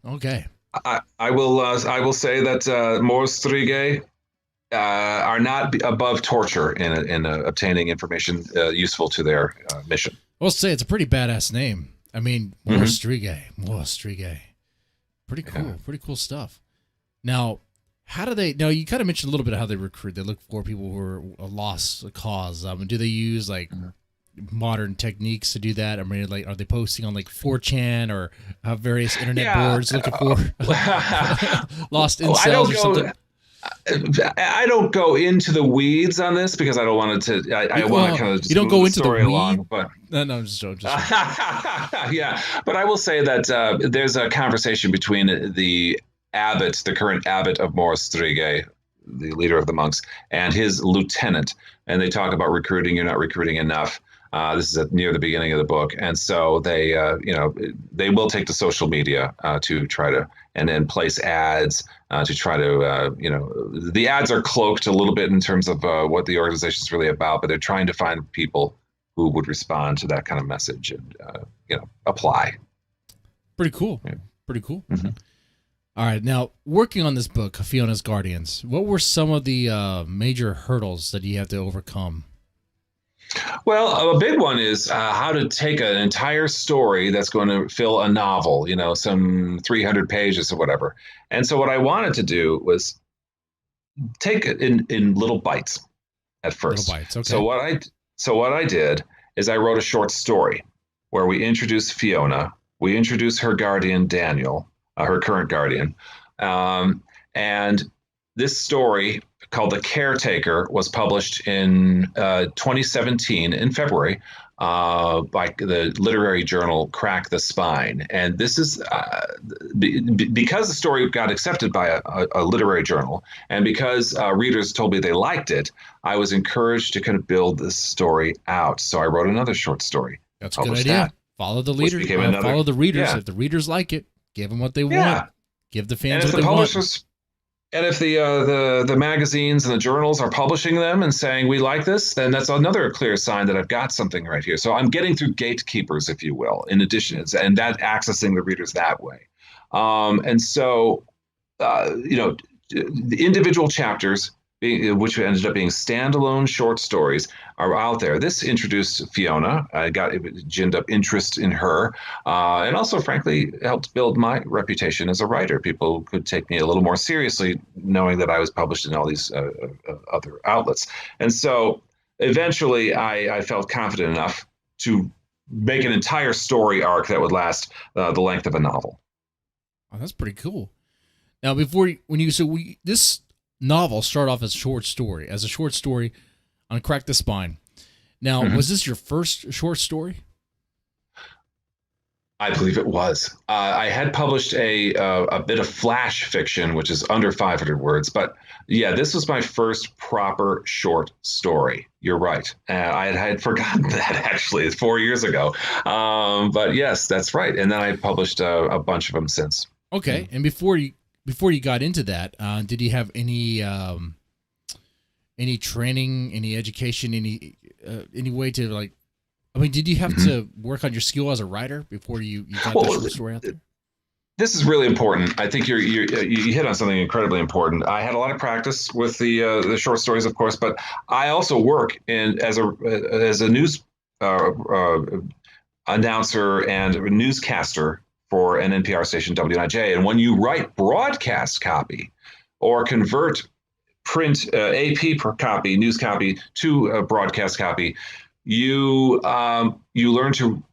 Okay. I will say that Mors Strige are not above torture in obtaining information useful to their mission. I'll say it's a pretty badass name. I mean, Mors Strige. Pretty cool. Yeah. Pretty cool stuff. Now, how do they? Now, you kind of mentioned a little bit of how they recruit. They look for people who are a lost cause. Do they use modern techniques to do that? I mean, are they posting on 4chan or various internet boards looking for lost incels or something? I don't go into the weeds on this because I don't want it to. I want to kind of just you don't go into the weeds along, but no, I'm just yeah. But I will say that there's a conversation between the current abbot of Mors Strige, the leader of the monks, and his lieutenant, and they talk about recruiting. You're not recruiting enough. This is near the beginning of the book, and so they will take to social media to try to and then place ads to try to the ads are cloaked a little bit in terms of what the organization is really about, but they're trying to find people who would respond to that kind of message and apply. Pretty cool. Yeah. Pretty cool. Mm-hmm. All right, now working on this book, Fiona's Guardians, what were some of the major hurdles that you have to overcome? Well, a big one is how to take an entire story that's going to fill a novel, some 300 pages or whatever. And so what I wanted to do was take it in little bites at first. Little bites, okay. So what I did is I wrote a short story where we introduce Fiona, we introduce her guardian, Daniel, her current guardian. And this story called The Caretaker was published in 2017 in February by the literary journal Crack the Spine. And this is because the story got accepted by a literary journal, and because readers told me they liked it, I was encouraged to kind of build this story out. So I wrote another short story. That's a good idea. Follow the leaders. Follow the readers. Yeah. If the readers like it, give them what they want. Give the fans what they want. And if the magazines and the journals are publishing them and saying we like this, then that's another clear sign that I've got something right here. So I'm getting through gatekeepers, if you will, in addition, and that accessing the readers that way. And so, the individual chapters, which ended up being standalone short stories, are out there. This introduced Fiona. I ginned up interest in her, and also, frankly, helped build my reputation as a writer. People could take me a little more seriously, knowing that I was published in all these other outlets. And so, eventually, I felt confident enough to make an entire story arc that would last the length of a novel. Oh, that's pretty cool. Now, this novel started off as a short story on Crack the Spine. Now, was this your first short story? I believe it was. I had published a bit of flash fiction, which is under 500 words, but yeah, this was my first proper short story. You're right. I had forgotten that actually. It's 4 years ago. But yes, that's right. And then I published a bunch of them since. Okay. And before you got into that, did you have any training, any education, any way to like? I mean, did you have to work on your skill as a writer before you got the short story out there? This is really important. I think you hit on something incredibly important. I had a lot of practice with the short stories, of course, but I also work as a news announcer and newscaster for an NPR station, WNIJ. And when you write broadcast copy or convert print AP per copy, news copy to broadcast copy, you learn to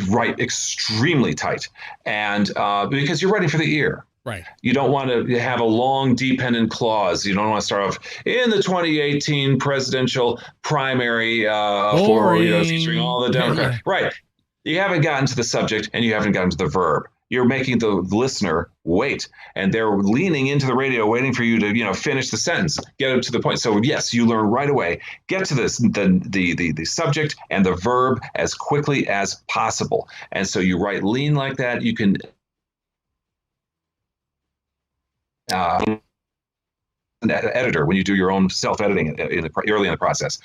write extremely tight, and because you're writing for the ear. Right. You don't want to have a long dependent clause. You don't want to start off in the 2018 presidential primary featuring all the Democrats. Yeah. Right. You haven't gotten to the subject and you haven't gotten to the verb. You're making the listener wait, and they're leaning into the radio, waiting for you to, finish the sentence, get them to the point. So yes, you learn right away. Get to the subject and the verb as quickly as possible. And so you write lean like that. You can. Editor when you do your own self-editing early in the process.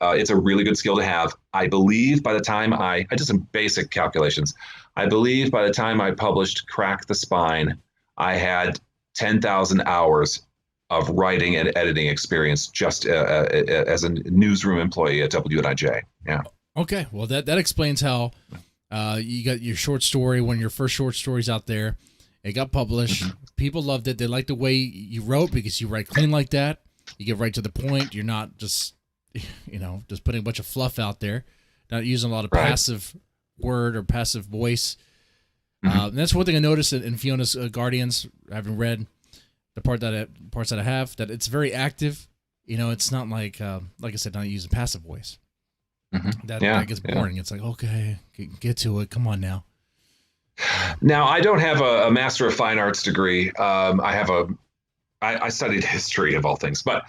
It's a really good skill to have. I believe by the time I did some basic calculations, I believe by the time I published Crack the Spine, I had 10,000 hours of writing and editing experience just as a newsroom employee at WNIJ. Yeah. Okay. Well, that explains how you got your short story, one of your first short stories out there. It got published. People loved it. They liked the way you wrote because you write clean like that. You get right to the point. You're not just, just putting a bunch of fluff out there. Not using a lot of passive word or passive voice. And that's one thing I noticed in Fiona's Guardians. I haven't read the parts that I have, that it's very active. It's not like I said, not using passive voice. That gets boring. It's like, okay, get to it. Come on now. Now, I don't have a Master of Fine Arts degree. I studied history of all things, but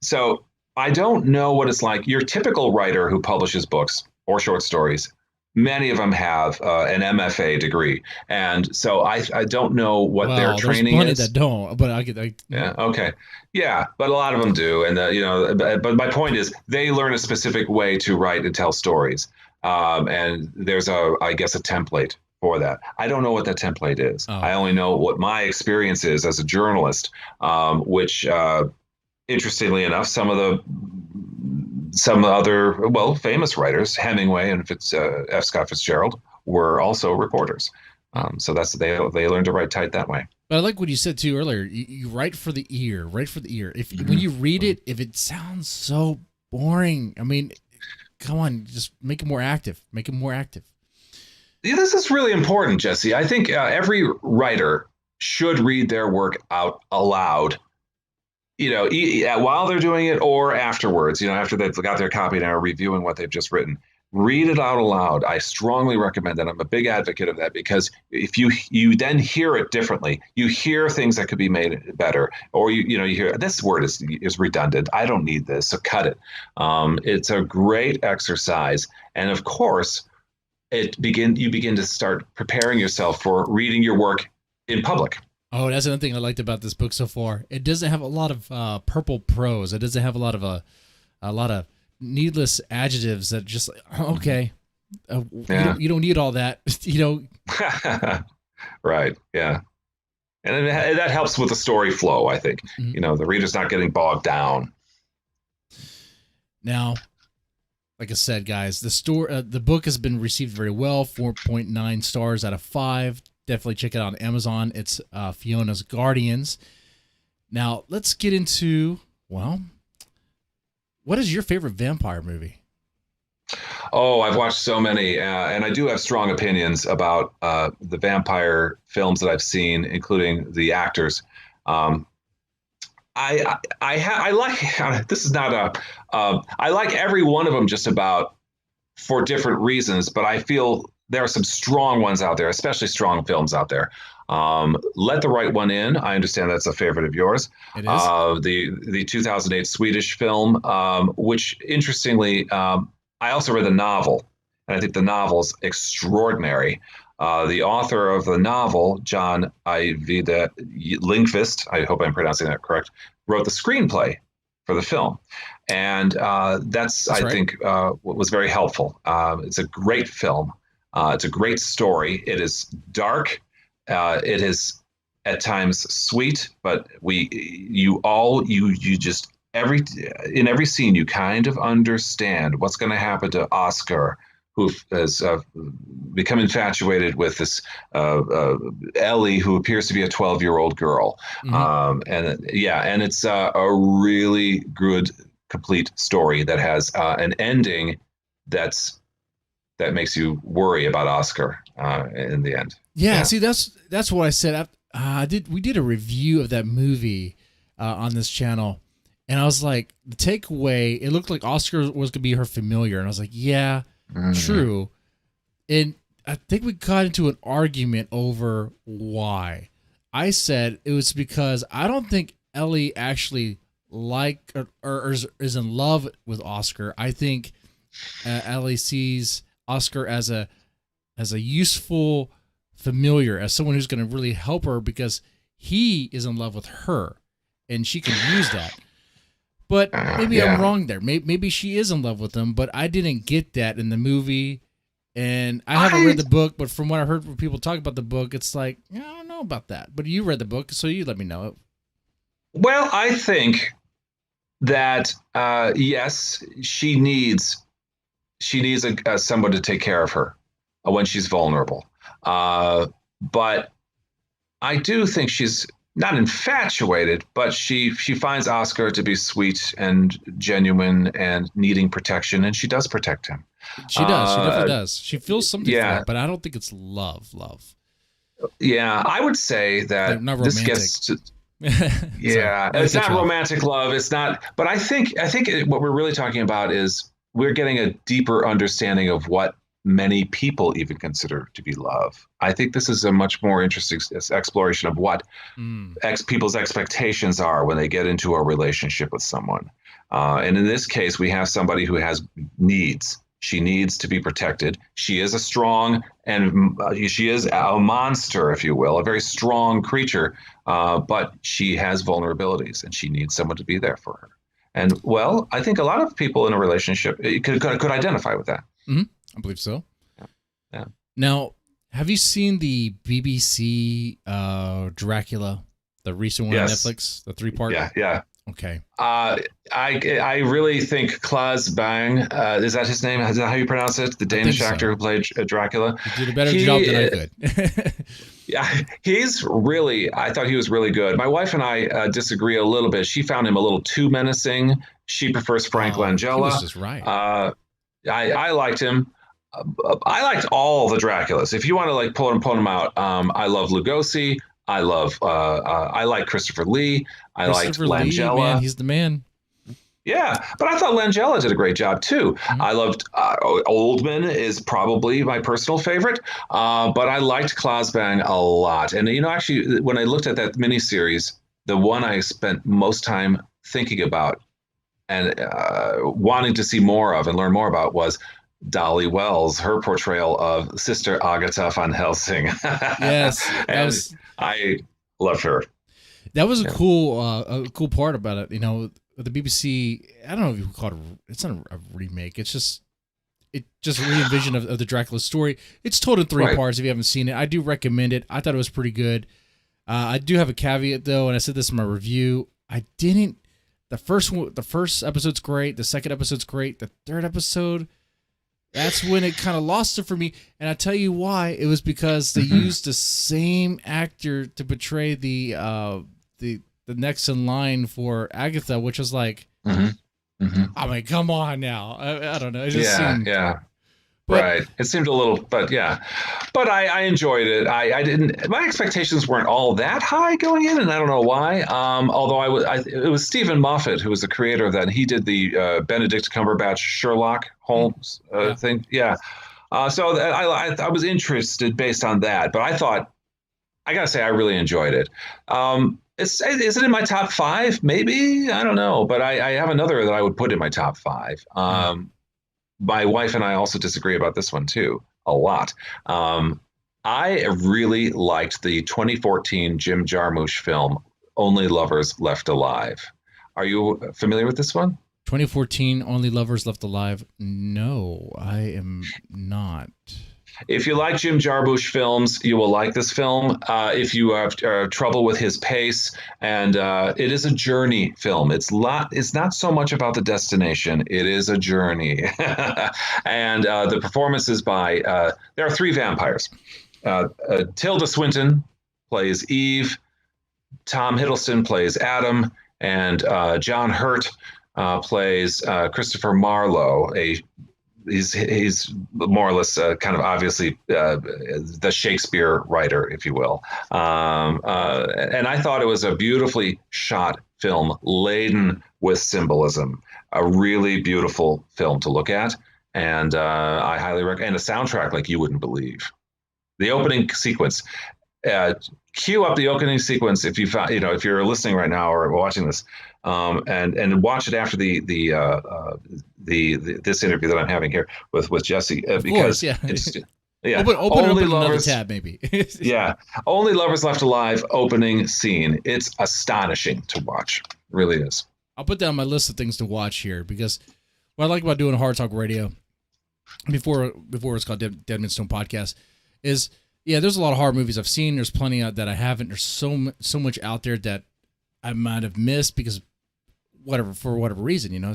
so I don't know what it's like. Your typical writer who publishes books or short stories, many of them have an MFA degree, and so I don't know what their training is. There's plenty that don't, but yeah, okay, yeah, but a lot of them do, and but my point is they learn a specific way to write and tell stories, and there's I guess a template for that. I don't know what that template is. I only know what my experience is as a journalist, which, interestingly enough, some other famous writers, Hemingway and F. Scott Fitzgerald, were also reporters. So they learned to write tight that way. But I like what you said too earlier. You write for the ear. Write for the ear. When you read it, if it sounds so boring, I mean, come on, just make it more active. Make it more active. Yeah, this is really important, Jesse. I think every writer should read their work out aloud, while they're doing it or afterwards, after they've got their copy and are reviewing what they've just written. Read it out aloud. I strongly recommend that. I'm a big advocate of that, because if you then hear it differently, you hear things that could be made better, or you hear this word is redundant. I don't need this, so cut it. It's a great exercise, and of course, you begin to start preparing yourself for reading your work in public. Oh, that's another thing I liked about this book so far. It doesn't have a lot of purple prose. It doesn't have a lot of needless adjectives that just like, oh, okay. You don't need all that. Right. Yeah. And that helps with the story flow, I think. Mhm. The reader's not getting bogged down. Now, like I said, guys, the book has been received very well. 4.9 stars out of 5. Definitely check it out on Amazon. It's Fiona's Guardians. Now, let's get into, well, what is your favorite vampire movie? Oh, I've watched so many, and I do have strong opinions about the vampire films that I've seen, including the actors. Um, I like this is not I like every one of them just about for different reasons, but I feel there are some strong ones out there, especially strong films out there. Let the Right One In. I understand that's a favorite of yours. It is. The 2008 Swedish film, which interestingly, I also read the novel, and I think the novel's extraordinary. The author of the novel, John Ajvide Lindqvist, I hope I'm pronouncing that correct, wrote the screenplay for the film. And that's I right. think, what was very helpful. It's a great film. It's a great story. It is dark. It is at times sweet, but you just in every scene you kind of understand what's going to happen to Oscar, who has become infatuated with this Ellie, who appears to be a 12-year-old girl. Mhm. And it's a really good, complete story that has an ending that makes you worry about Oscar in the end. Yeah, see, that's what I said. We did a review of that movie on this channel, and I was like, the takeaway, it looked like Oscar was gonna be her familiar, and I was like, yeah, true. And I think we got into an argument over why. I said it was because I don't think Ellie actually or is in love with Oscar. I think Ellie sees Oscar as a useful familiar, as someone who's going to really help her because he is in love with her and she can use that. But maybe I'm wrong there. Maybe she is in love with him, but I didn't get that in the movie. And I haven't read the book, but from what I heard from people talk about the book, it's like, I don't know about that. But you read the book, so you let me know. Well, I think that yes, she needs someone to take care of her when she's vulnerable. But I do think she's not infatuated, but she finds Oscar to be sweet and genuine and needing protection, and she does protect him. She does. She definitely does. She feels something for Yeah. that, but I don't think it's love. Yeah, I would say that Not this romantic. gets to, yeah, it's not romantic love. It's not, but I think what we're really talking about is we're getting a deeper understanding of what many people even consider to be love. I think this is a much more interesting exploration of what people's expectations are when they get into a relationship with someone. And in this case, we have somebody who has needs. She needs to be protected. She is a strong and she is a monster, if you will, a very strong creature. But she has vulnerabilities and she needs someone to be there for her. And well, I think a lot of people in a relationship could identify with that. Mm-hmm. I believe so. Yeah. Now, have you seen the BBC Dracula, the recent one on Netflix, the 3-part? Yeah. Okay. I really think Claes Bang, is that his name? Is that how you pronounce it? The Danish actor who played Dracula. He did a better job than I could. Yeah, I thought he was really good. My wife and I disagree a little bit. She found him a little too menacing. She prefers Frank Langella. He was just right. I liked him. I liked all the Draculas. If you want to like pull them out, I love Lugosi. I like Christopher Lee. I liked Langella. Lee, man, he's the man. Yeah, but I thought Langella did a great job too. Mm-hmm. I loved Oldman is probably my personal favorite, but I liked Claes Bang a lot. And actually, when I looked at that miniseries, the one I spent most time thinking about and wanting to see more of and learn more about was Dolly Wells, her portrayal of Sister Agata von Helsing. Yes, and loved her. That was a cool part about it. You know, the BBC. I don't know if you call it. It's not a remake. It just re-envisioned of the Dracula story. It's told in 3 parts. If you haven't seen it, I do recommend it. I thought it was pretty good. I do have a caveat though, and I said this in my review. I didn't. The first episode's great. The second episode's great. The third episode, that's when it kind of lost it for me. And I tell you why. It was because they used the same actor to portray the next in line for Agata, which was like, I mean, come on now. I don't know. It just seemed, right. It seemed a little, but I enjoyed it. I didn't. My expectations weren't all that high going in, and I don't know why. Although it was Stephen Moffat who was the creator of that, and he did the Benedict Cumberbatch Sherlock Holmes thing. Yeah. So I was interested based on that, but I gotta say I really enjoyed it. Is it in my top 5? Maybe, I don't know, but I have another that I would put in my top 5. My wife and I also disagree about this one too, a lot. I really liked the 2014 Jim Jarmusch film, Only Lovers Left Alive. Are you familiar with this one? 2014 Only Lovers Left Alive? No, I am not. If you like Jim Jarmusch films, you will like this film. If you have trouble with his pace, and it is a journey film. It's not so much about the destination. It is a journey. And the performances by, there are 3 vampires. Tilda Swinton plays Eve. Tom Hiddleston plays Adam. And John Hurt plays Christopher Marlowe, he's more or less kind of obviously the Shakespeare writer, if you will. And I thought it was a beautifully shot film laden with symbolism, a really beautiful film to look at. And I highly recommend, and a soundtrack like you wouldn't believe. The opening sequence, cue up the opening sequence if if you're listening right now or watching this, and watch it after the this interview that I'm having here with Jesse, because it's open Only another Lovers, tab maybe. Only Lovers Left Alive opening scene. It's astonishing to watch. It really is. I'll put down my list of things to watch here, because what I like about doing Hard Talk Radio before it's called Deadman Stone Podcast is, there's a lot of horror movies I've seen. There's plenty that I haven't. There's so much out there that I might have missed because for whatever reason,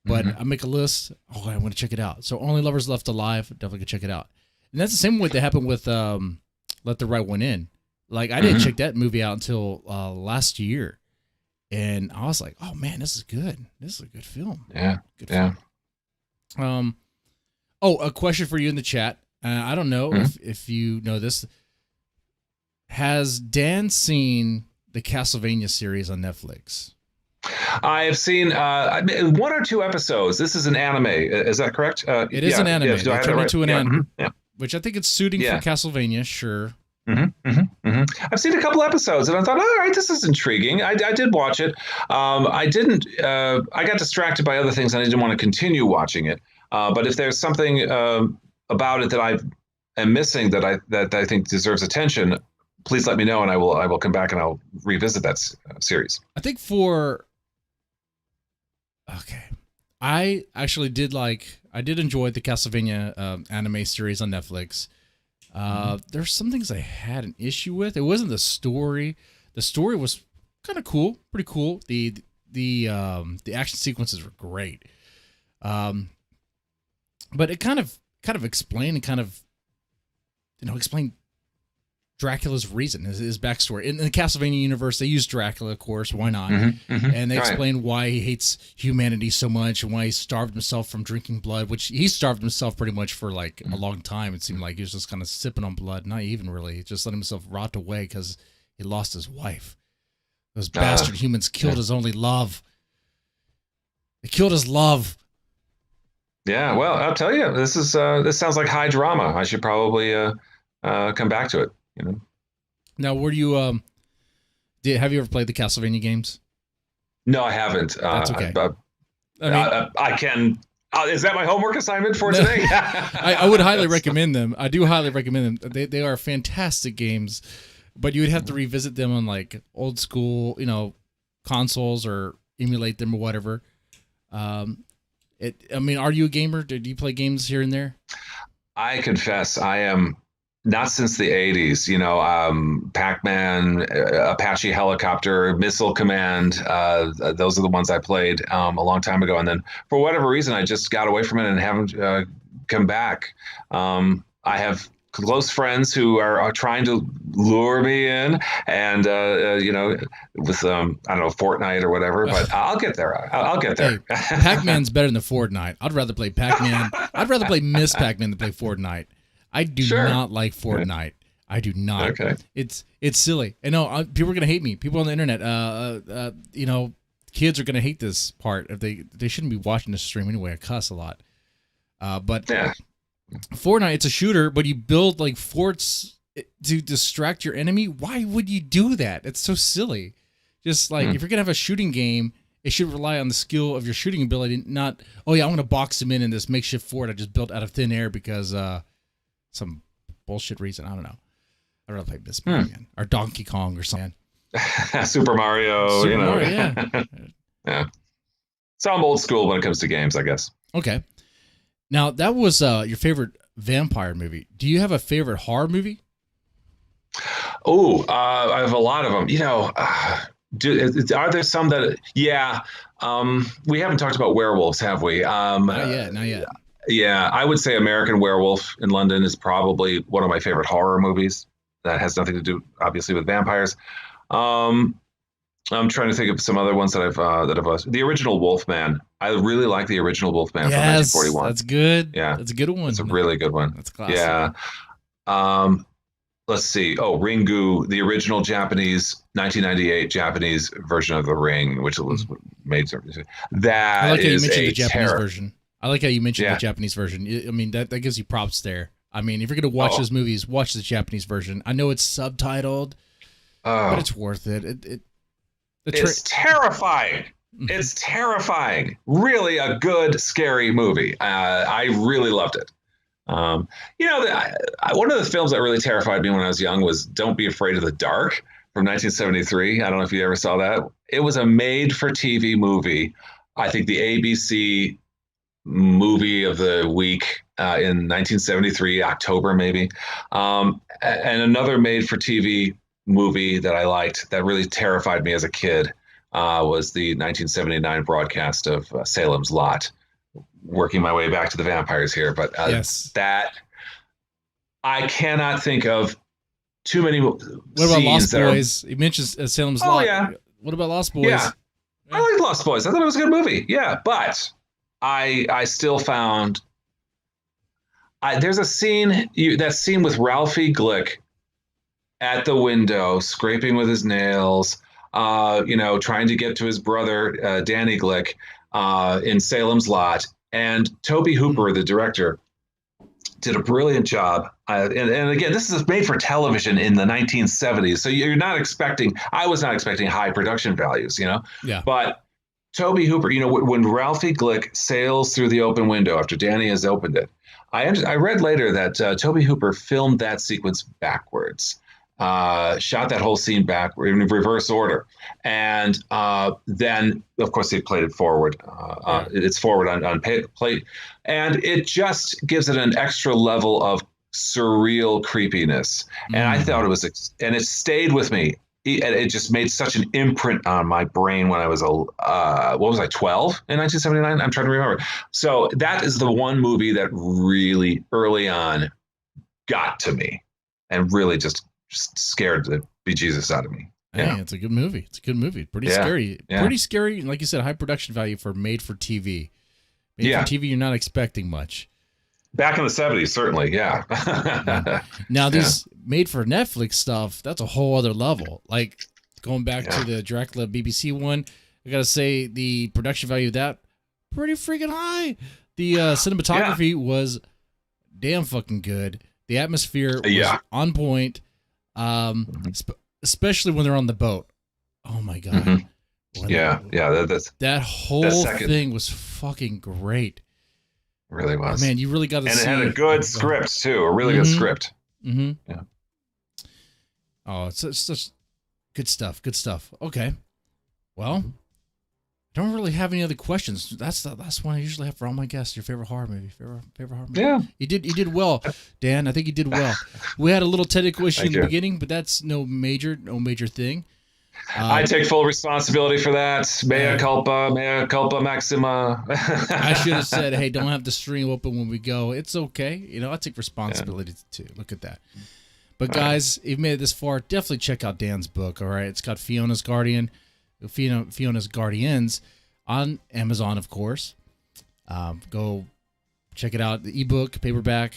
But I make a list. Oh, I want to check it out. So Only Lovers Left Alive, definitely can check it out. And that's the same way that happened with Let the Right One In. Like, I didn't check that movie out until last year. And I was like, oh man, this is good. This is a good film. Yeah. Good film. A question for you in the chat. I don't know if you know this. Has Dan seen the Castlevania series on Netflix? I have seen 1 or 2 episodes. This is an anime. Is that correct? It is an anime. Yeah, they turned into an anime, which I think it's suiting for Castlevania, sure. I've seen a couple episodes, and I thought, all right, this is intriguing. I did watch it. I didn't. I got distracted by other things, and I didn't want to continue watching it. But if there's something about it that I am missing that I think deserves attention, please let me know, and I will come back and I'll revisit that series. I think I actually did enjoy the Castlevania anime series on Netflix. There's some things I had an issue with. It wasn't the story. The story was kind of cool, pretty cool. The action sequences were great. But it kind of explained explained Dracula's reason, his backstory. In the Castlevania universe, they use Dracula, of course. Why not? And they explain why he hates humanity so much and why he starved himself from drinking blood, which he starved himself pretty much for like a long time. It seemed like he was just kind of sipping on blood. Not even really. He just let himself rot away because he lost his wife. Those bastard humans killed his only love. They killed his love. Yeah, well, I'll tell you, this sounds like high drama. I should probably come back to it. Now, were you have you ever played the Castlevania games? No, I haven't. That's okay. I can. Is that my homework assignment for today? I would highly recommend them. I do highly recommend them. They are fantastic games. but you would have to revisit them on like old school, consoles or emulate them or whatever. I mean, are you a gamer? Did you play games here and there? I confess, I am not since the 80s, Pac-Man, Apache Helicopter, Missile Command. Those are the ones I played a long time ago. And then for whatever reason, I just got away from it and haven't come back. I have close friends who are trying to lure me in and, with, I don't know, Fortnite or whatever, but I'll get there. I'll get there. Hey, Pac-Man's better than Fortnite. I'd rather play Pac-Man. I'd rather play Miss Pac-Man than play Fortnite. I do not like Fortnite. I do not. Okay. It's silly. I know people are gonna hate me. People on the internet, kids are gonna hate this part. If they shouldn't be watching this stream anyway. I cuss a lot. But yeah. Fortnite, it's a shooter, but you build like forts to distract your enemy. Why would you do that? It's so silly. Just like if you're gonna have a shooting game, it should rely on the skill of your shooting ability, not I'm gonna box him in this makeshift fort I just built out of thin air because some bullshit reason. I don't know. I'd rather play Miss Pac-Man or Donkey Kong or something. Super Mario, Mario, yeah. Yeah. So I'm old school when it comes to games, I guess. Okay. Now, that was your favorite vampire movie. Do you have a favorite horror movie? Oh, I have a lot of them. Are there some that? Yeah. We haven't talked about werewolves, have we? Not yet. Yeah, I would say American Werewolf in London is probably one of my favorite horror movies. That has nothing to do, obviously, with vampires. I'm trying to think of some other ones that I've watched. The original Wolfman. I really like the original Wolfman from 1941. That's good. Yeah, that's a good one. It's a really good one. That's classic. Yeah. Let's see. Oh, Ringu, the original Japanese 1998 Japanese version of The Ring, which was made. That I like how you is mentioned a the Japanese terror. version. I like how you mentioned the Japanese version. I mean, that gives you props there. I mean, if you're going to watch those movies, watch the Japanese version. I know it's subtitled, but it's worth it. It's terrifying. It's terrifying. Really a good, scary movie. I really loved it. One of the films that really terrified me when I was young was Don't Be Afraid of the Dark from 1973. I don't know if you ever saw that. It was a made-for-TV movie. I think the ABC movie of the week in 1973, October maybe. And another made-for-TV movie that I liked that really terrified me as a kid was the 1979 broadcast of Salem's Lot. Working my way back to the vampires here, but that I cannot think of too many. What about Lost Boys? You mentioned Salem's Lot. Yeah. What about Lost Boys? Yeah, I like Lost Boys. I thought it was a good movie. Yeah, but I still found there's a scene that scene with Ralphie Glick at the window scraping with his nails, trying to get to his brother Danny Glick in Salem's Lot. And Tobe Hooper, the director, did a brilliant job. And again, this is made for television in the 1970s. So I was not expecting high production values, Yeah. But Tobe Hooper, when Ralphie Glick sails through the open window after Danny has opened it, I read later that Tobe Hooper filmed that sequence backwards. Shot that whole scene back in reverse order. And then, of course, they played it forward. It's forward on plate. And it just gives it an extra level of surreal creepiness. And I thought and it stayed with me. It just made such an imprint on my brain when I was 12 in 1979? I'm trying to remember. So that is the one movie that really early on got to me and really just scared the bejesus out of me. Yeah, it's a good movie. Pretty scary. Yeah. Pretty scary. Like you said, high production value for made for TV. For TV, you're not expecting much. Back in the 70s, certainly. Yeah. Now, these made for Netflix stuff, that's a whole other level. Like going back to the Dracula BBC one, I got to say the production value of that, pretty freaking high. The cinematography was damn fucking good. The atmosphere was on point. Especially when they're on the boat. Oh my god! That whole thing was fucking great. Really was. Man, you really got to see. And it had a good script too, a really good script. Mm-hmm. Yeah. Oh, it's such good stuff. Good stuff. Okay. Well, I don't really have any other questions. That's the last one I usually have for all my guests. Your favorite horror movie? Favorite horror movie? Yeah. You did well, Dan. I think you did well. We had a little technical issue in the you. beginning, but that's no major thing. I take full responsibility for that. Mea culpa maxima. I should have said, hey, don't have the stream open when we go. It's okay. You know, I take responsibility too. Look at that. But guys, if you made it this far, definitely check out Dan's book. All right. It's got Fiona's Guardians on Amazon, of course. Go check it out. The ebook, paperback.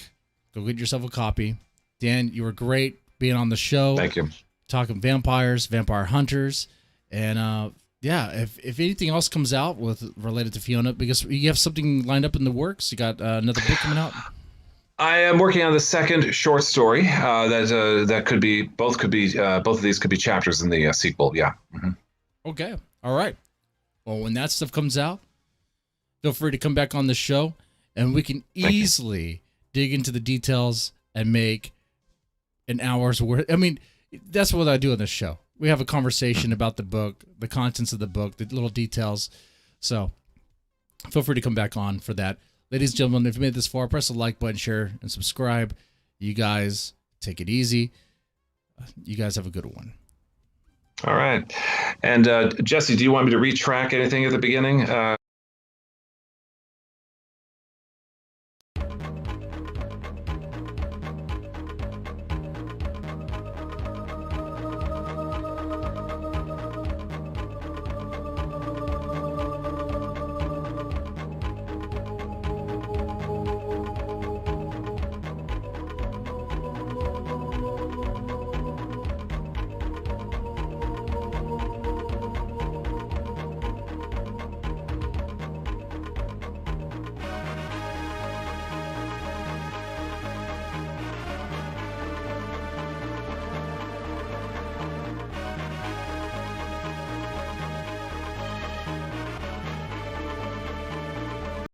Go get yourself a copy. Dan, you were great being on the show. Thank you. Talking vampires, vampire hunters, and if anything else comes out related to Fiona, because you have something lined up in the works, you got another book coming out. I am working on the second short story. That could be both of these could be chapters in the sequel. Yeah. Mm-hmm. Okay. All right. Well, when that stuff comes out, feel free to come back on the show, and we can easily dig into the details and make an hour's worth. I mean, that's what I do on this show. We have a conversation about the book, the contents of the book, the little details. So feel free to come back on for that. Ladies and gentlemen, if you made it this far, press the like button, share, and subscribe. You guys take it easy. You guys have a good one. All right. And Jesse, do you want me to retrack anything at the beginning?